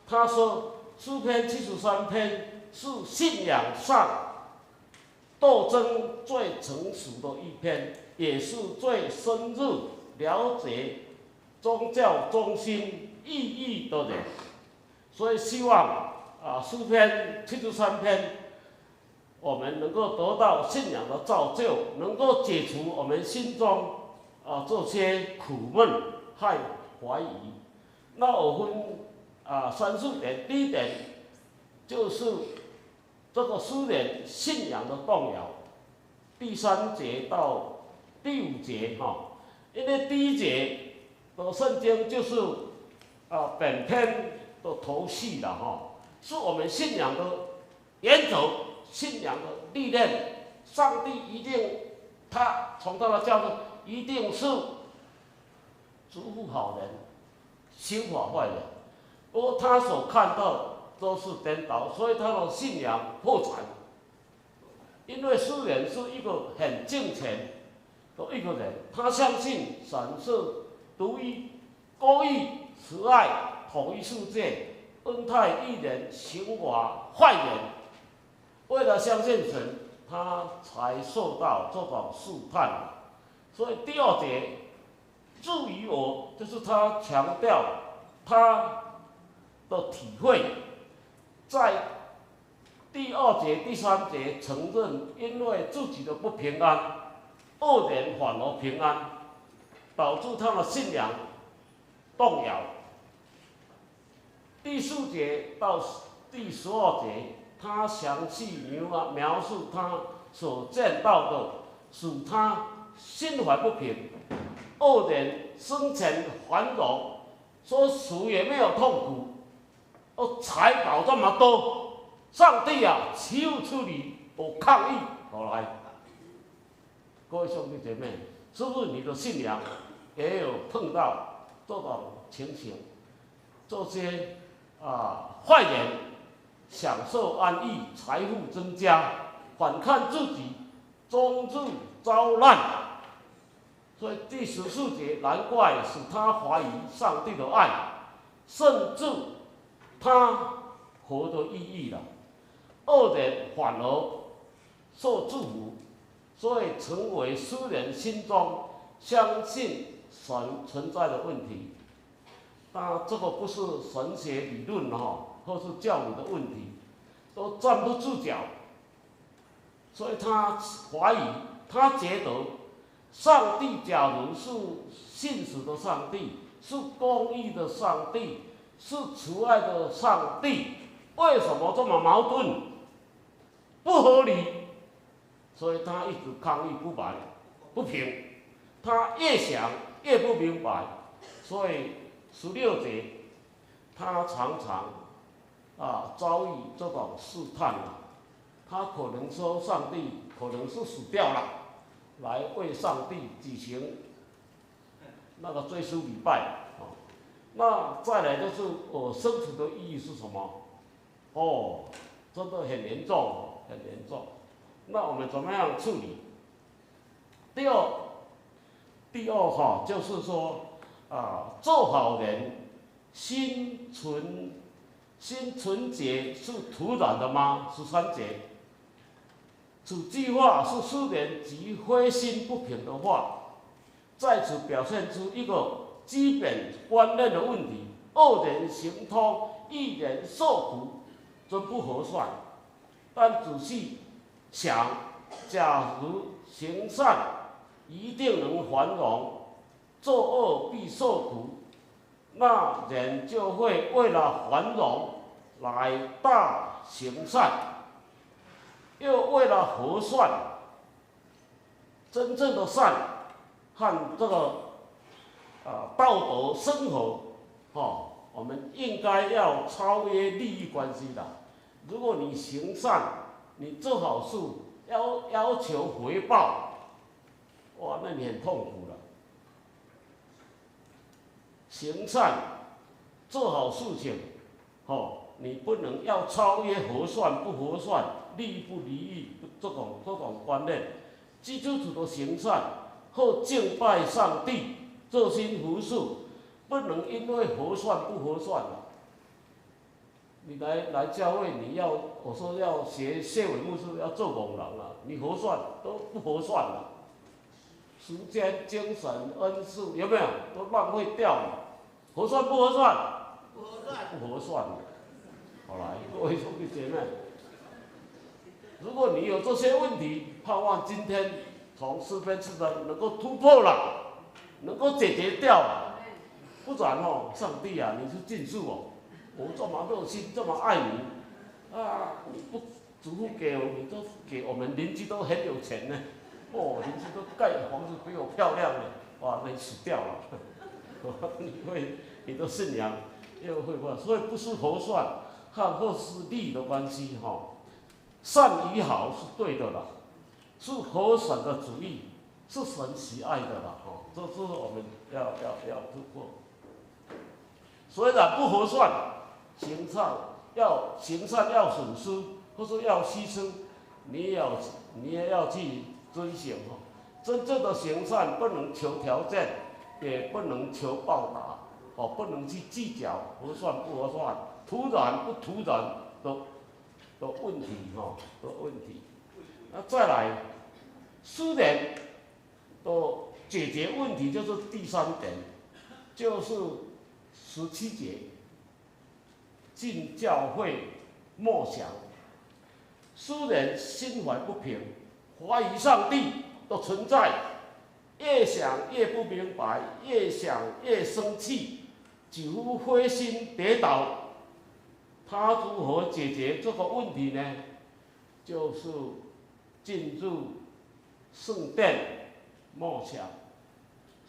他说诗篇73篇是信仰上斗争最成熟的一篇，也是最深入了解宗教中心意义的人。所以希望诗篇73篇我们能够得到信仰的造就，能够解除我们心中这些苦闷和怀疑。那我分3、4点，第一点就是这个诗人信仰的动摇，第3节到第5节因为第1节的圣经就是本篇的头绪了是我们信仰的原则、信仰的历练。上帝一定，从他的教导一定是祝福好人，刑罚坏人。不过他所看到都是颠倒，所以他的信仰破产。因为诗人是一个很敬虔的一个人，他相信神是独一、公义、慈爱、统一世界、恩待义人、刑罚坏人。为了相信神，他才受到这种试探。所以第2节，至于我，就是他强调他的体会，在第2节、第3节承认因为自己的不平安，2人反而平安。导致他们信仰动摇。第4节到第12节，他详细描述他所见到的，使他心怀不平。恶人生前繁荣，说死也没有痛苦，财宝这么多，上帝啊，岂有处理？我抗议。后来，各位兄弟姐妹，是不是你的信仰也有碰到这种情形？这些坏人享受安逸，财富增加，反看自己，终日遭难。所以第14节，难怪使他怀疑上帝的爱，甚至他活的意义了。恶人反而受祝福，所以成为诗人心中相信神存在的问题。当然，这个不是神学理论或是教理的问题，都站不住脚。所以他怀疑，他觉得上帝假如是信实的上帝，是公义的上帝，是慈爱的上帝，为什么这么矛盾、不合理？所以他一直抗议不平。他越想越不明白，所以16节，他常常遭遇这种试探他可能说上帝可能是死掉了，来为上帝举行那个追思礼拜那再来就是我生存的意义是什么？真的很严重，很严重。那我们怎么样处理？第二就是说做好人心纯洁是突然的吗？13节，此句话是诗人极灰心不平的话，在此表现出一个基本观念的问题：恶人行通，义人受苦，真不合算。但仔细想，假如行善一定能繁荣，作恶必受苦，那人就会为了繁荣来大行善，又为了和算。真正的善和这个道德生活，我们应该要超越利益关系的。如果你行善，你做好事，要求回报，哇，那你很痛苦了。行善，做好事情，你不能要超越合算不合算、利益不利益这种观念。基督徒的行善或敬拜上帝、热心服侍，不能因为合算不合算你来教会，我说要学谢伟牧师，要做工人你合算都不合算了，时间、精神、恩赐有没有都浪费掉了？合算不合算？不合算了。好来，各位兄弟姐妹，如果你有这些问题，盼望今天从诗篇4章能够突破了，能够解决掉了，不然上帝啊，你是尽数我这么热心，这么爱你你不嘱咐给我，你都给我们邻居都很有钱呢，邻居都盖房子比我漂亮呢，哇，那你死掉了，你的信仰又会不好，所以不是合算和是利的关系善与好是对的啦，是合神的旨意，是神喜爱的啦这是我们要突破。虽然不合算。行善要损失，或是要牺牲，你也要去遵行真正的行善不能求条件，也不能求报答不能去计较合算不合算，突然不突然的问题的问题。那再来，诗人的解决问题就是第3点，就是17节。进教会默想，诗人心怀不平，怀疑上帝的存在，越想越不明白，越想越生气，几乎灰心跌倒。他如何解决这个问题呢？就是进入圣殿默想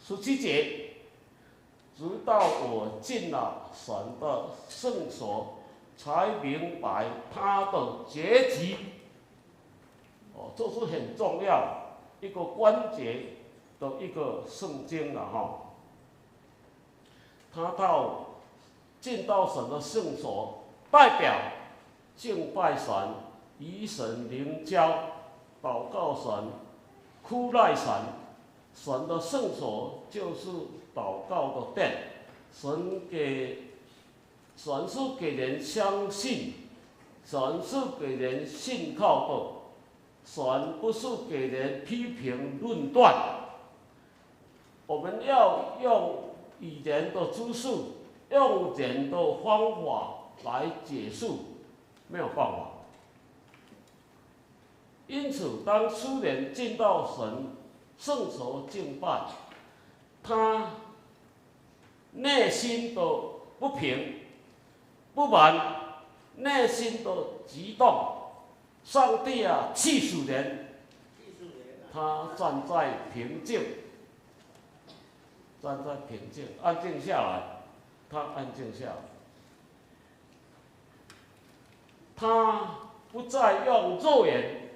17节，直到我进了神的圣所，才明白他的结局。这是很重要一个关节的一个圣经了哈。他进到神的圣所，代表敬拜神，与神灵交，祷告神，哭赖神。神的圣所就是祷告的殿，神是给人相信，神是给人信靠的，神不是给人批评论断。我们要用语言的知识，用人的方法来解释，没有办法。因此，当诗人进到神圣所敬拜，他内心的不平、不满，内心的激动。上帝啊，气死人！他站在平静，安静下来。他安静下来，他不再用肉眼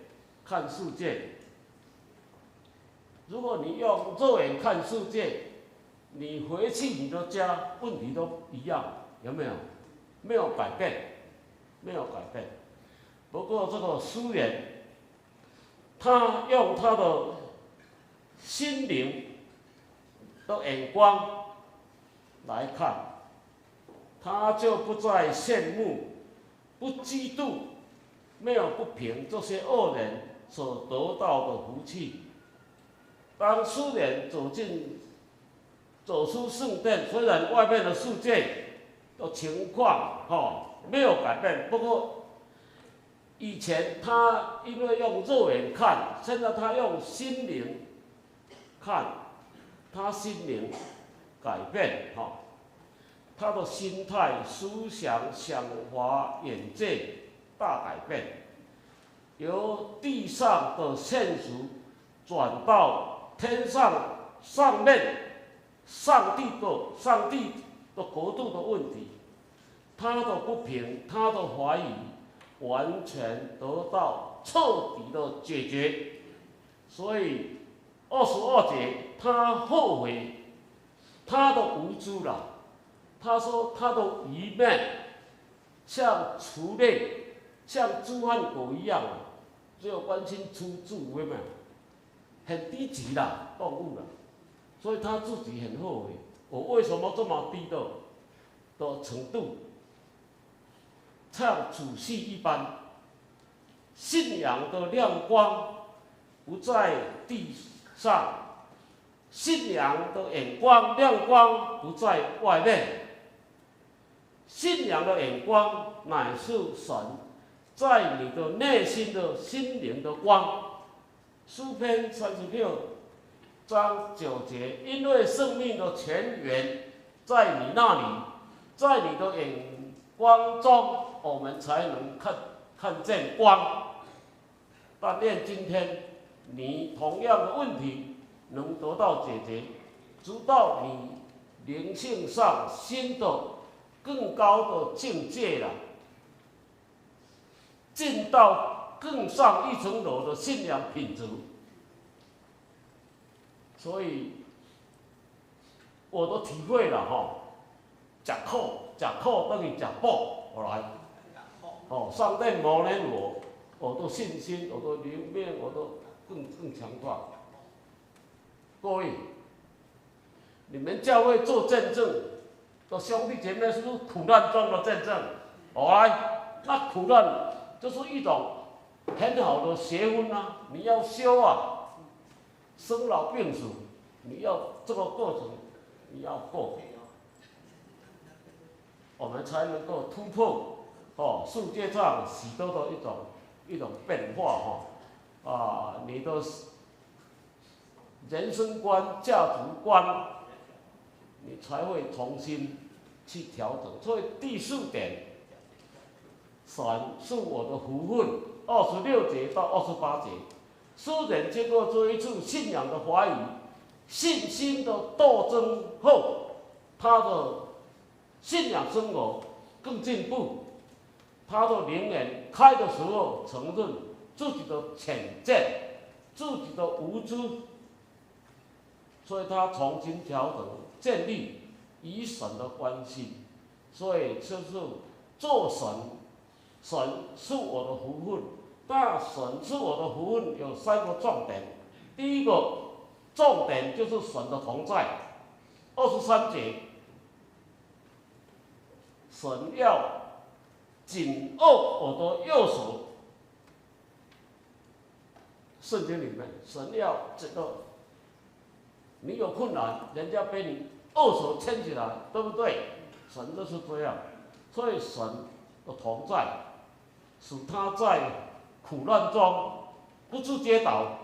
看世界。如果你用肉眼看世界，你回去你的家，问题都一样，有没有？没有改变，没有改变。不过这个诗人，他用他的心灵的眼光来看，他就不再羡慕、不嫉妒、没有不平这些恶人所得到的福气。当诗人走出圣殿，虽然外面的世界的情况没有改变，不过以前他因为用肉眼看，现在他用心灵看，他心灵改变他的心态、思想、想法、眼界大改变，由地上的现实转到天上面上帝的国度的问题，他的不平，他的怀疑，完全得到彻底的解决。所以22节，他后悔他的无知了。他说他的愚昧像畜类，像猪和狗一样，只有关心吃住，有没有？很低级的动物了。所以他自己很后悔，我为什么这么低的程度？像主戏一般，信仰的亮光不在地上，信仰的眼光亮光不在外面。信仰的眼光乃是神在你的内心的心灵的光。诗篇36章9节，因为生命的泉源在你那里，在你的眼光中，我们才能看见光。但愿今天你同样的问题能得到解决，直到你灵性上新的更高的境界了，进到更上一层楼的信仰品质。所以我都体会了吃苦等于吃饱，上帝磨练我的信心，我的灵命，我都更强大。各位，你们教会做见证的兄弟姐妹是苦难中的见证，那苦难就是一种很好的学问啊，你要修啊。生老病死，你要这个过程，你要过，我们才能够突破世界上许多的一种变化你的人生观、价值观，你才会重新去调整。所以第4点，神是我的福分，26节到28节，诗人经过这一次信仰的怀疑、信心的斗争后，他的信仰生活更进步。他的灵眼开的时候，承认自己的浅见、自己的无知，所以他重新调整、建立与神的关系。所以就是做神，神是我的福分。那神是我的福分有3个重点。第一个重点就是神的同在。23节，神要紧握我的右手。圣经里面，神要紧握。你有困难，人家被你2手牵起来，对不对？神就是这样。所以神的同在，使他在苦难中不致跌倒，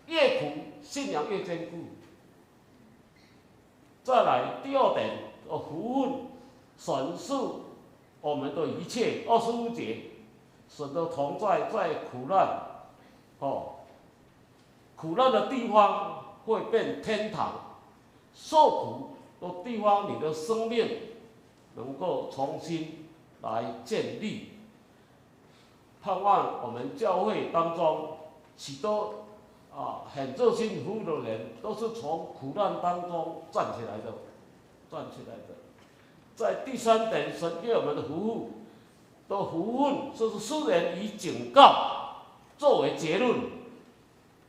越苦信仰越坚固。再来第2点，福分，神是我们的一切。25节，神的同在在苦难，苦难的地方会变天堂，受苦的地方，你的生命能够重新来建立。盼望我们教会当中许多很热心服务的人，都是从苦难当中站起来的。在第3点，神给我们的福分，就是诗人以警告作为结论，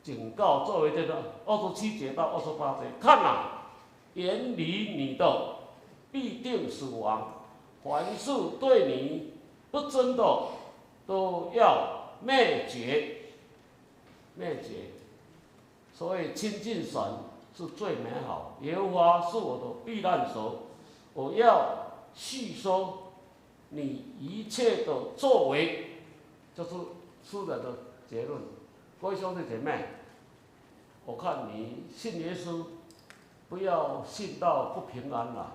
警告作为这个27节到28节，看啊，远离你的必定死亡，凡是对你不忠的都要灭绝。所以亲近神是最美好。耶和华是我的避难所，我要细说你一切的作为，就是诗人的结论。各位兄弟姐妹，我看你信耶稣，不要信到不平安了。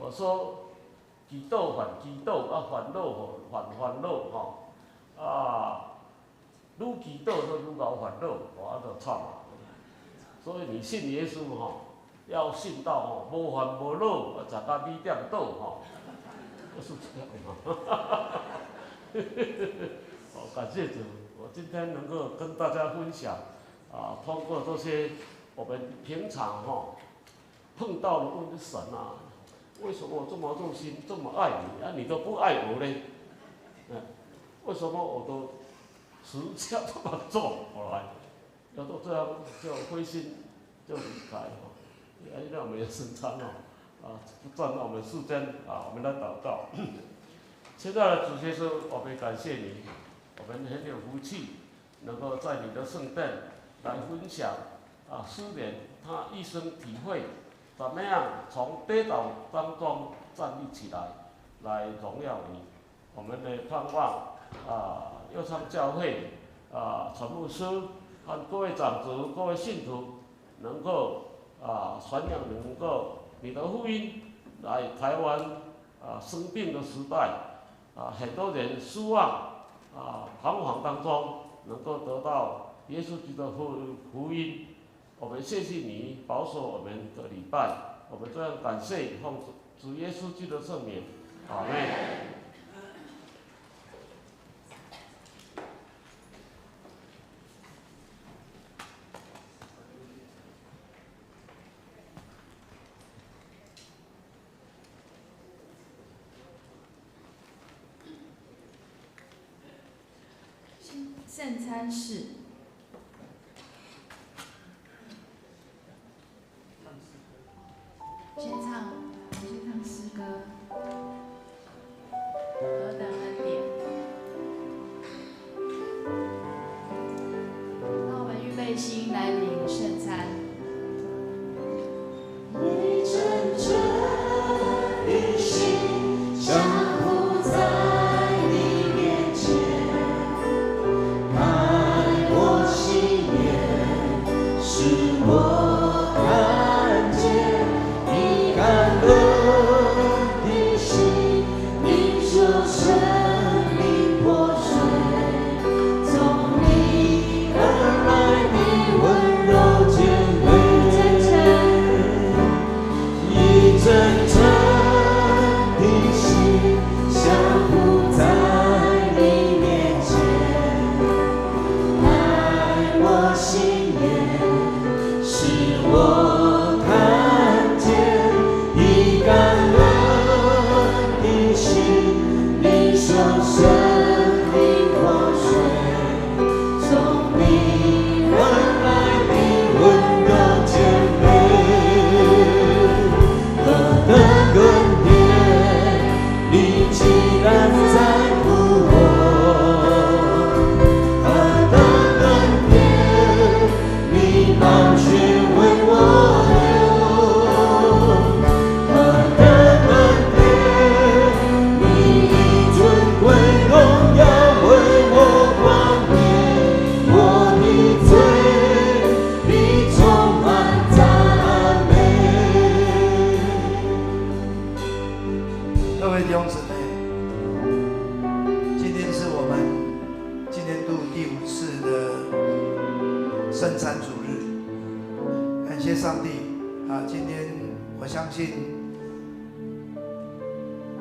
我说，祈祷还祈祷，烦恼还烦恼，愈祈祷就愈搞烦恼，我就惨了。所以你信耶稣要信到无烦无恼，十到2点倒就是这样感谢主，我今天能够跟大家分享通过这些我们平常碰到的问神啊，为什么我这么热心，这么爱你你都不爱我呢？为什么我都实际这么做？后来要都这样就灰心就离开让我们也伸张不占到我们时间我们来祷告。亲爱的主耶稣，我们感谢你，我们很有福气，能够在你的圣殿来分享诗人他一生体会怎么样从跌倒当中站立起来，来荣耀你。我们的盼望佑昌教会陈牧师和各位长子、各位信徒能够传扬能够你的福音来台湾生病的时代很多人失望彷徨当中，能够得到耶稣基督的福音。我们谢谢你保守我们的礼拜，我们这样感谢奉主耶稣基督的圣名，阿们。圣餐式。先唱诗歌，何等恩典！让我们预备心来领圣餐。你真正的心降伏在你面前，爱我心。圣餐主日，感谢上帝啊！今天我相信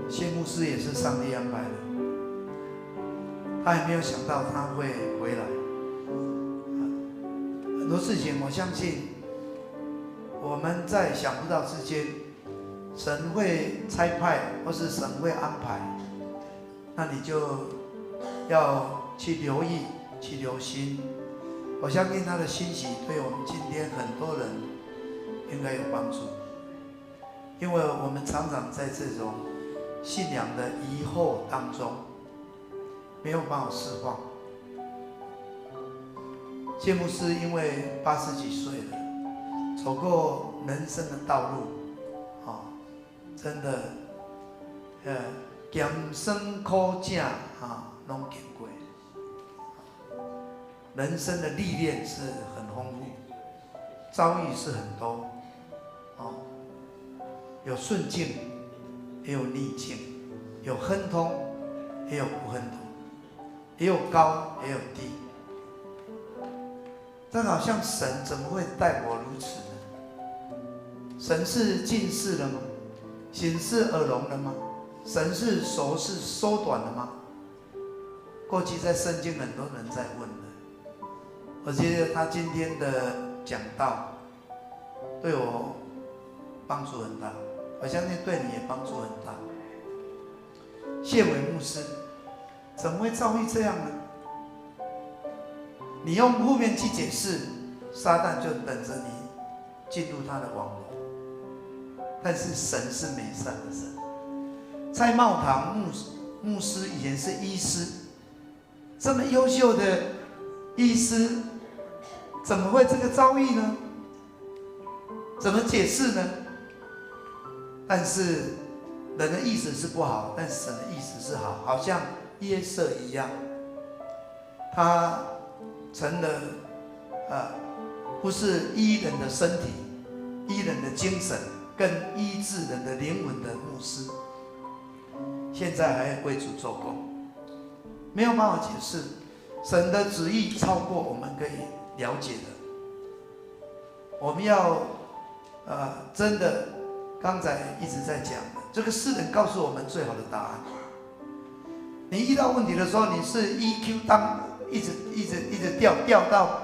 谢牧师也是上帝安排的，他也没有想到他会回来。很多事情我相信我们在想不到之间，神会差派或是神会安排，那你就要去留意、去留心。我相信他的信息对我们今天很多人应该有帮助，因为我们常常在这种信仰的疑惑当中没有办法释放。谢牧师因为80几岁了，走过人生的道路，真的，艰酸苦痛拢经过，人生的历练是很丰富，遭遇是很多，有顺境，也有逆境，有亨通，也有不亨通，也有高，也有低。但好像神怎么会待我如此呢？神是近视了吗？神是耳聋了吗？神是手是缩短了吗？过去在圣经很多人在问的，我觉得他今天的讲道对我帮助很大，我相信对你也帮助很大。谢伟牧师怎么会遭遇这样呢？你用负面去解释，撒旦就等着你进入他的网络。但是神是美善的神。蔡茂堂牧师以前是医师，这么优秀的医师，怎么会这个遭遇呢？怎么解释呢？但是人的意思是不好，但神的意思是好，好像约瑟一样，他成了不是医人的身体、医人的精神，更医治人的灵魂的牧师，现在还为主做工，没有办法解释。神的旨意超过我们可以了解的。我们要真的，刚才一直在讲的，这个世人告诉我们最好的答案。你遇到问题的时候，你是 EQ 一直掉到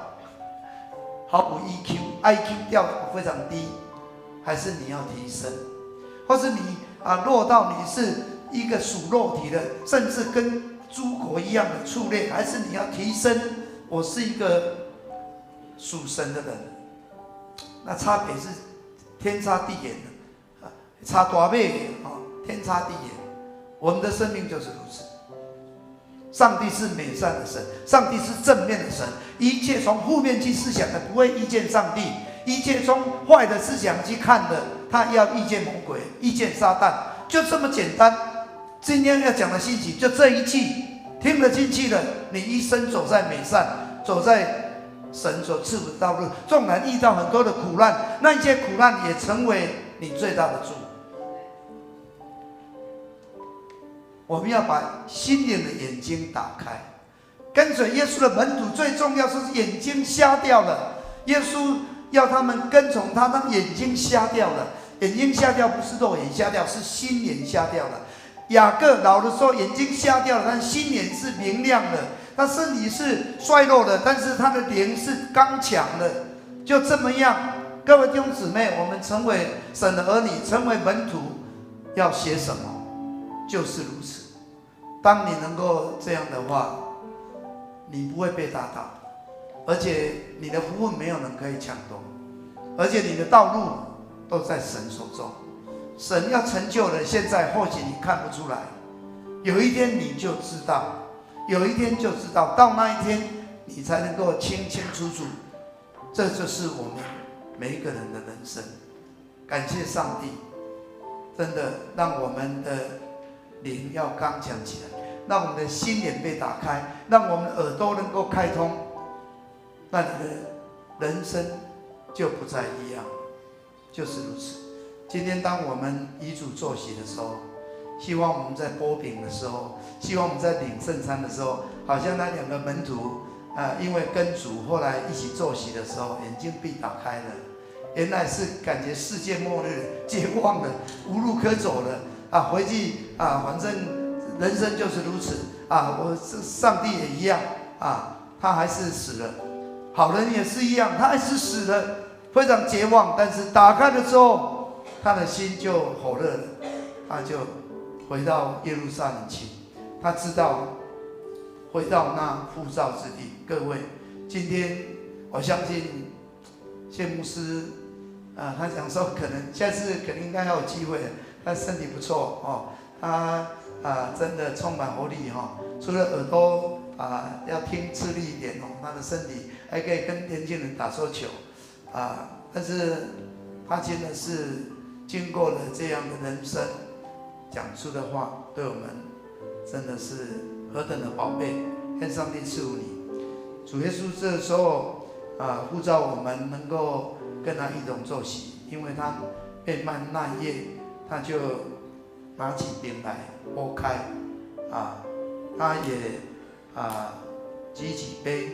毫无 EQ，IQ 掉非常低，还是你要提升？或是你落到你是一个属肉体的，甚至跟猪狗一样的畜类，还是你要提升？我是一个属神的人，那差别是天差地远的，差大倍天差地远。我们的生命就是如此。上帝是美善的神，上帝是正面的神，一切从负面去思想的不会遇见上帝，一切从坏的思想去看的，他要遇见魔鬼，遇见撒旦，就这么简单。今天要讲的信息就这一句，听得进去的，你一生走在美善，走在神所赐福的道路，纵然遇到很多的苦难，那些苦难也成为你最大的祝福。我们要把心灵的眼睛打开。跟随耶稣的门徒最重要是眼睛瞎掉了，耶稣要他们跟从他，他们眼睛瞎掉了。眼睛瞎掉不是肉眼瞎掉，是心眼瞎掉了。雅各老的时候眼睛瞎掉了，但心眼是明亮的。他身体是衰弱的，但是他的灵是刚强的。就这么样，各位弟兄姊妹，我们成为神的儿女，成为门徒，要学什么？就是如此。当你能够这样的话，你不会被打倒，而且你的福分没有人可以抢夺，而且你的道路都在神手中。神要成就的，现在或许你看不出来，有一天你就知道，有一天就知道，到那一天你才能够清清楚楚。这就是我们每一个人的人生。感谢上帝，真的让我们的灵要刚强起来，让我们的心眼被打开，让我们的耳朵能够开通，那你的人生就不再一样，就是如此。今天当我们以主作喜的时候，希望我们在擘饼的时候，希望我们在领圣餐的时候，好像那两个门徒因为跟主后来一起坐席的时候，眼睛被打开了，原来是感觉世界末日，绝望了，无路可走了回去反正人生就是如此我上帝也一样他还是死了，好人也是一样，他还是死了，非常绝望。但是打开了之后，他的心就火热了，他就回到耶路撒冷去。他知道回到那呼召之地。各位，今天我相信谢牧师他讲说可能下次可能应该要有机会，他身体不错他真的充满活力除了耳朵要听吃力一点他的身体还可以跟年轻人打桌球但是他真的是经过了这样的人生，讲出的话对我们真的是何等的宝贝，愿上帝赐福你。主耶稣这时候呼召我们能够跟他一同坐席，因为他被卖那夜，他就拿起饼来拨开他也举起杯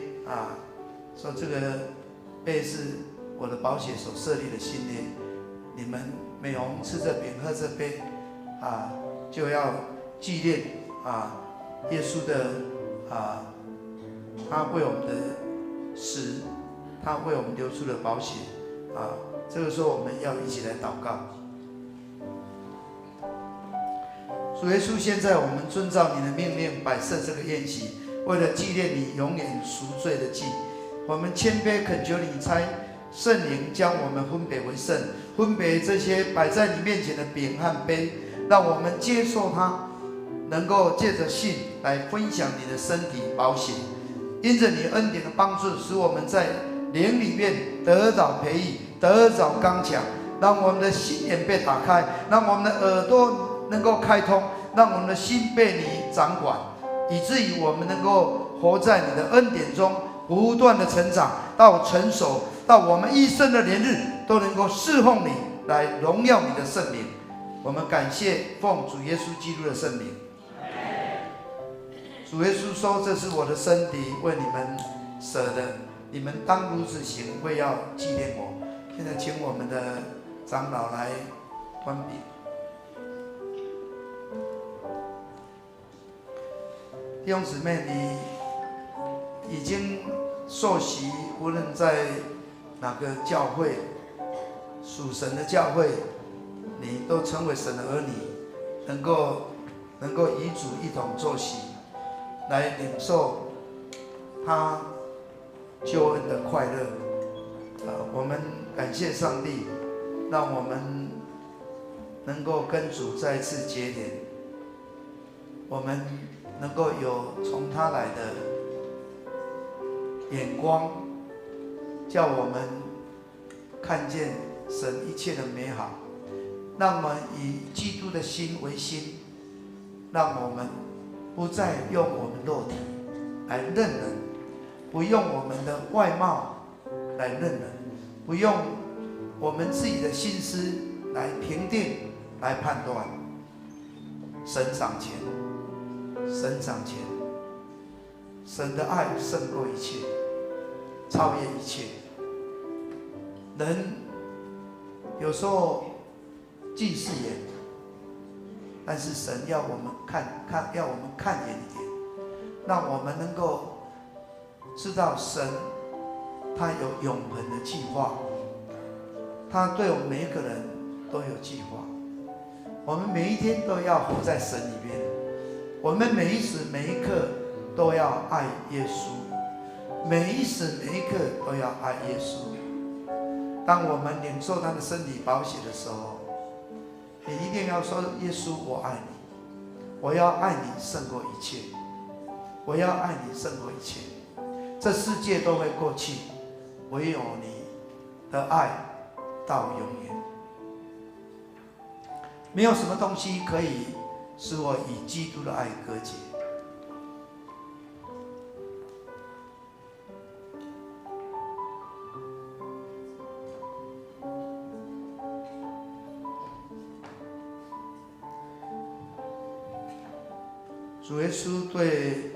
说这个杯是我的宝血所设立的新约，你们每逢吃这饼喝这杯就要纪念耶稣的他为我们的死，他为我们流出的宝血这个时候我们要一起来祷告。主耶稣，现在我们遵照你的命令摆设这个宴席，为了纪念你永远赎罪的祭，我们谦卑恳求你差圣灵将我们分别为圣，分别这些摆在你面前的饼和杯，让我们接受它，能够借着信来分享你的身体宝血。因着你恩典的帮助，使我们在灵里面得着培育，得着刚强，让我们的心眼被打开，让我们的耳朵能够开通，让我们的心被你掌管，以至于我们能够活在你的恩典中，不断的成长到成熟，到我们一生的年日都能够侍奉你，来荣耀你的圣名。我们感谢奉主耶稣基督的圣名。主耶稣说：“这是我的身体，为你们舍的，你们当如此行，为要纪念我。”现在请我们的长老来关闭。弟兄姊妹，你已经受洗，无论在哪个教会，属神的教会，你都成为神的儿女，能够与主一同坐席，来领受他救恩的快乐。我们感谢上帝，让我们能够跟主再次结连，我们能够有从他来的眼光，叫我们看见神一切的美好，让我们以基督的心为心，让我们不再用我们肉体来认人，不用我们的外貌来认人，不用我们自己的心思来评定、来判断。神掌权，神掌权，神的爱胜过一切，超越一切。人有时候近视眼，但是神要我们要我们看远一点，让我们能够知道神他有永恒的计划，他对我们每一个人都有计划。我们每一天都要活在神里面，我们每一时每一刻都要爱耶稣，每一时每一刻都要爱耶稣。当我们领受他的身体宝血的时候，你一定要说：耶稣，我爱你，我要爱你胜过一切，我要爱你胜过一切。这世界都会过去，唯有你的爱到永远。没有什么东西可以使我与基督的爱隔绝。主耶稣对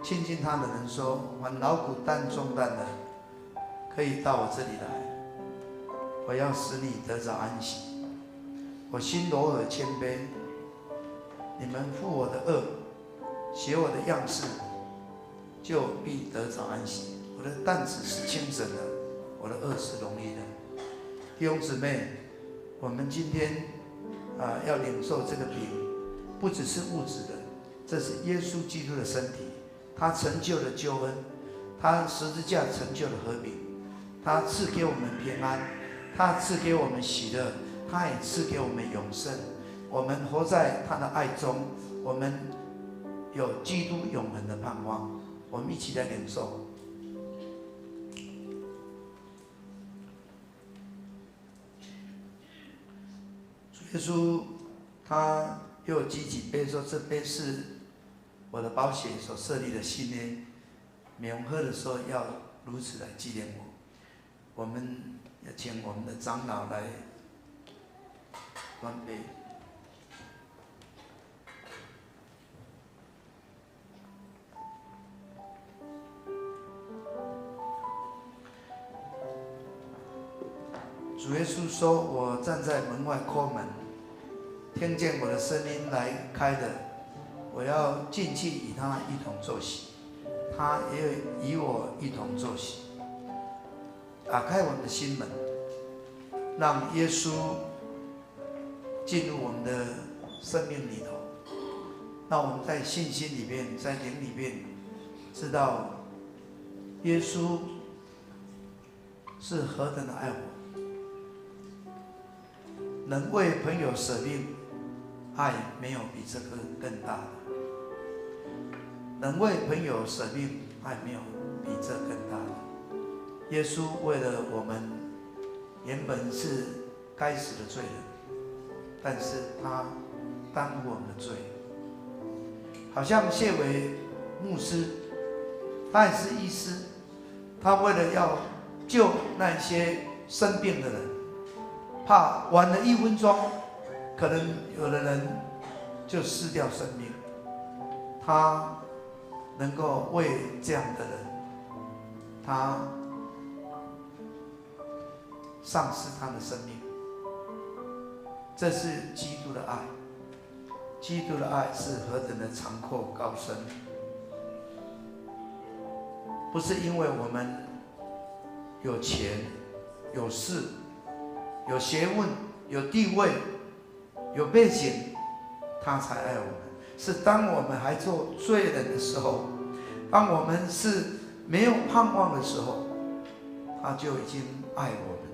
亲近他的人说：凡劳苦担重担的，可以到我这里来，我要使你得着安息。我心柔和谦卑，你们负我的恶，学我的样式，就必得着安息。我的担子是轻省的，我的恶是容易的。弟兄姊妹，我们今天要领受这个饼，不只是物质的，这是耶稣基督的身体，他成就了救恩，他十字架成就了和平，他赐给我们平安，他赐给我们喜乐，他也赐给我们永生。我们活在他的爱中，我们有基督永恒的盼望。我们一起来领受。主耶稣他又举起杯说：“这杯是我的宝血所设立的新约，每逢喝的时候要如此来纪念我。”我们要请我们的长老来端杯。主耶稣说：“我站在门外叩门，听见我的声音来开的，我要进去与他一同坐席，他也与我一同坐席。”打开我们的心门，让耶稣进入我们的生命里头，让我们在信心里面，在灵里面，知道耶稣是何等的爱我。能为朋友舍命，爱没有比这个更大的。能为朋友舍命，爱没有比这更大的。耶稣为了我们，原本是该死的罪人，但是他担负我们的罪。好像谢伟牧师，他也是医师，他为了要救那些生病的人，怕晚了1分钟，可能有的人就失掉生命。他能够为这样的人，他丧失他的生命，这是基督的爱。基督的爱是何等的长阔高深，不是因为我们有钱、有势、有学问、有地位、有背景，他才爱我们。是当我们还做罪人的时候，当我们是没有盼望的时候，他就已经爱我们了。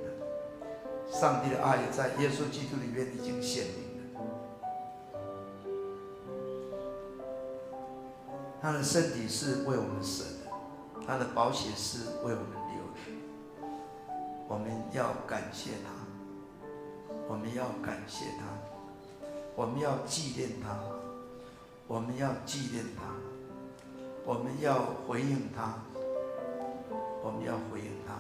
上帝的爱在耶稣基督里面已经显明了。他的身体是为我们舍的，他的宝血是为我们流的。我们要感谢他，我们要感谢他，我们要纪念他，我们要纪念他，我们要回应他，我们要回应他。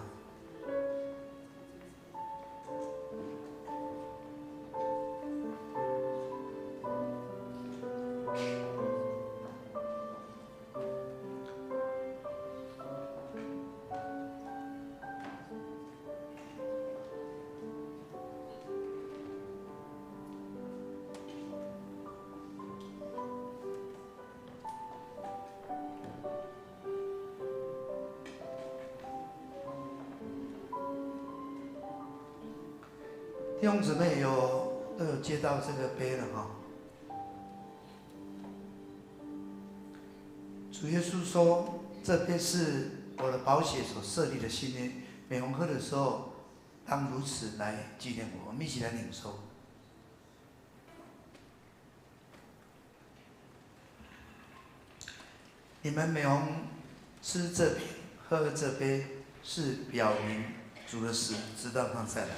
弟兄姊妹都有接到这个杯了哈。主耶稣说：“这杯是我的宝血所设立的新约，每逢喝的时候，当如此来纪念我。”我们一起来领受。你们每逢吃这饼、喝这杯，是表明主的死，直到他再来。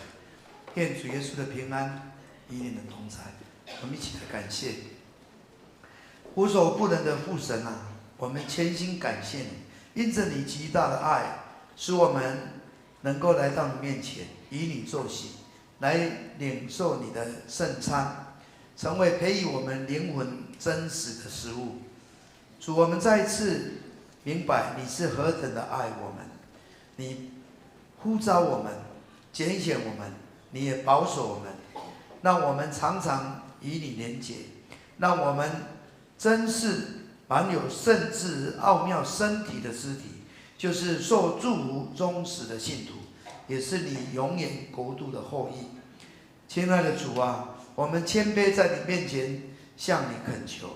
愿主耶稣的平安与你们同在。我们一起来感谢无所不能的父神啊，我们全心感谢你，因着你极大的爱，使我们能够来到你面前，与你坐席，来领受你的圣餐，成为培育我们灵魂真实的食物。主，我们再一次明白你是何等的爱我们，你呼召我们，拣选我们，你也保守我们，让我们常常与你连结，让我们真是满有圣智奥妙身体的肢体，就是受祝福忠实的信徒，也是你永远国度的后裔。亲爱的主啊，我们谦卑在你面前向你恳求，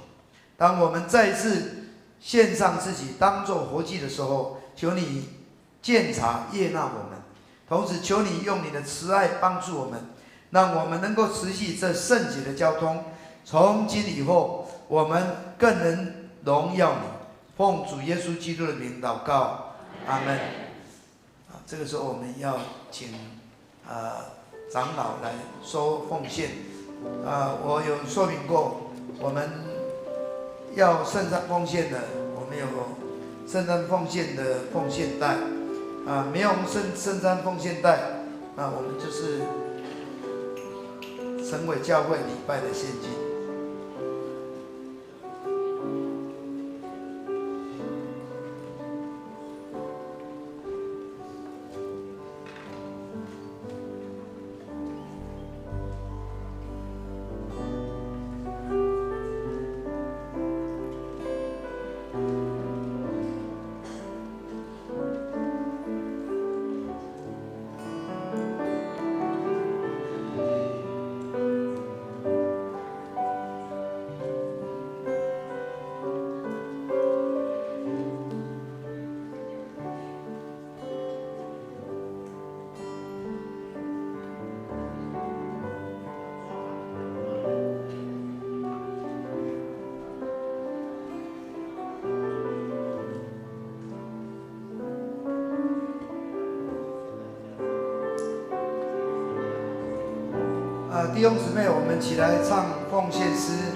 当我们再次献上自己当作活祭的时候，求你鉴察悦纳我们，同时求你用你的慈爱帮助我们，让我们能够持续这圣洁的交通。从今以后，我们更能荣耀你。奉主耶稣基督的名祷告，阿门。这个时候我们要请长老来收奉献。我有说明过，我们要圣餐奉献的，我们有圣餐奉献的奉献袋，没有圣餐奉献袋，那我们就是神伟教会礼拜的现金。弟兄姊妹，我们起来唱奉献诗。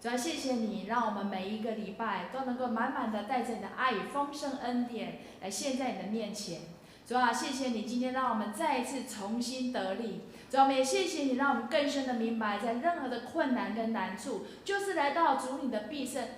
主要谢谢你，让我们每一个礼拜都能够满满的带着你的爱与丰盛恩典来献在你的面前。主啊，谢谢你今天让我们再一次重新得力。主啊，我们也谢谢你，让我们更深的明白，在任何的困难跟难处，就是来到主你的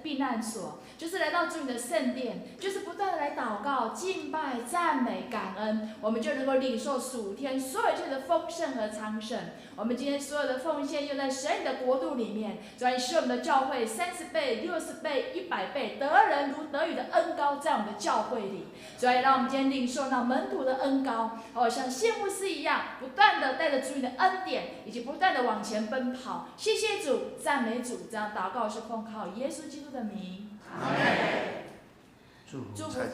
避难所，就是来到主你的圣殿，就是不断的来祷告、敬拜、赞美、感恩，我们就能够领受属天所有一切的丰盛和昌盛。我们今天所有的奉献用在神你的国度里面，主要使我们的教会30倍、60倍、100倍得人如得雨的恩膏在我们的教会里。主要也让我们今天领受到门徒的恩膏，像谢牧师一样，不断的带着主你的恩典，以及不断的往前奔跑。谢谢主，赞美主，这样祷告是奉靠耶稣基督的名。阿门。祝福。主的爱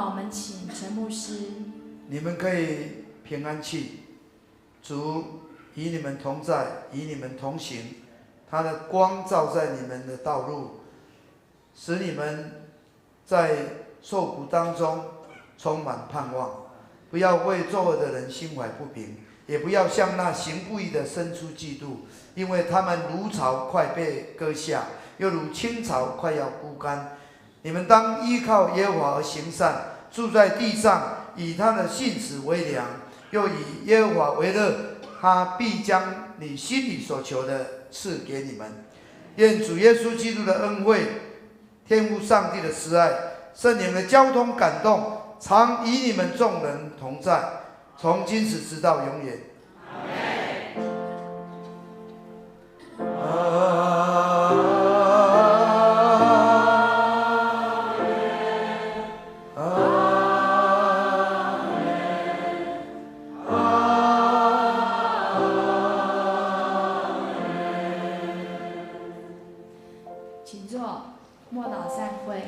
祷，我们请陈牧师。你们可以平安去，主与你们同在，与你们同行，他的光照在你们的道路，使你们在受苦当中充满盼望。不要为作恶的人心怀不平，也不要向那行不义的生出嫉妒，因为他们如草快被割下，又如青草快要枯干。你们当依靠耶和华而行善，住在地上，以他的信实为粮，又以耶和华为乐，他必将你心里所求的赐给你们。愿主耶稣基督的恩惠、天父上帝的慈爱、圣灵的交通感动，常与你们众人同在，从今时直到永远。请坐，默祷散会。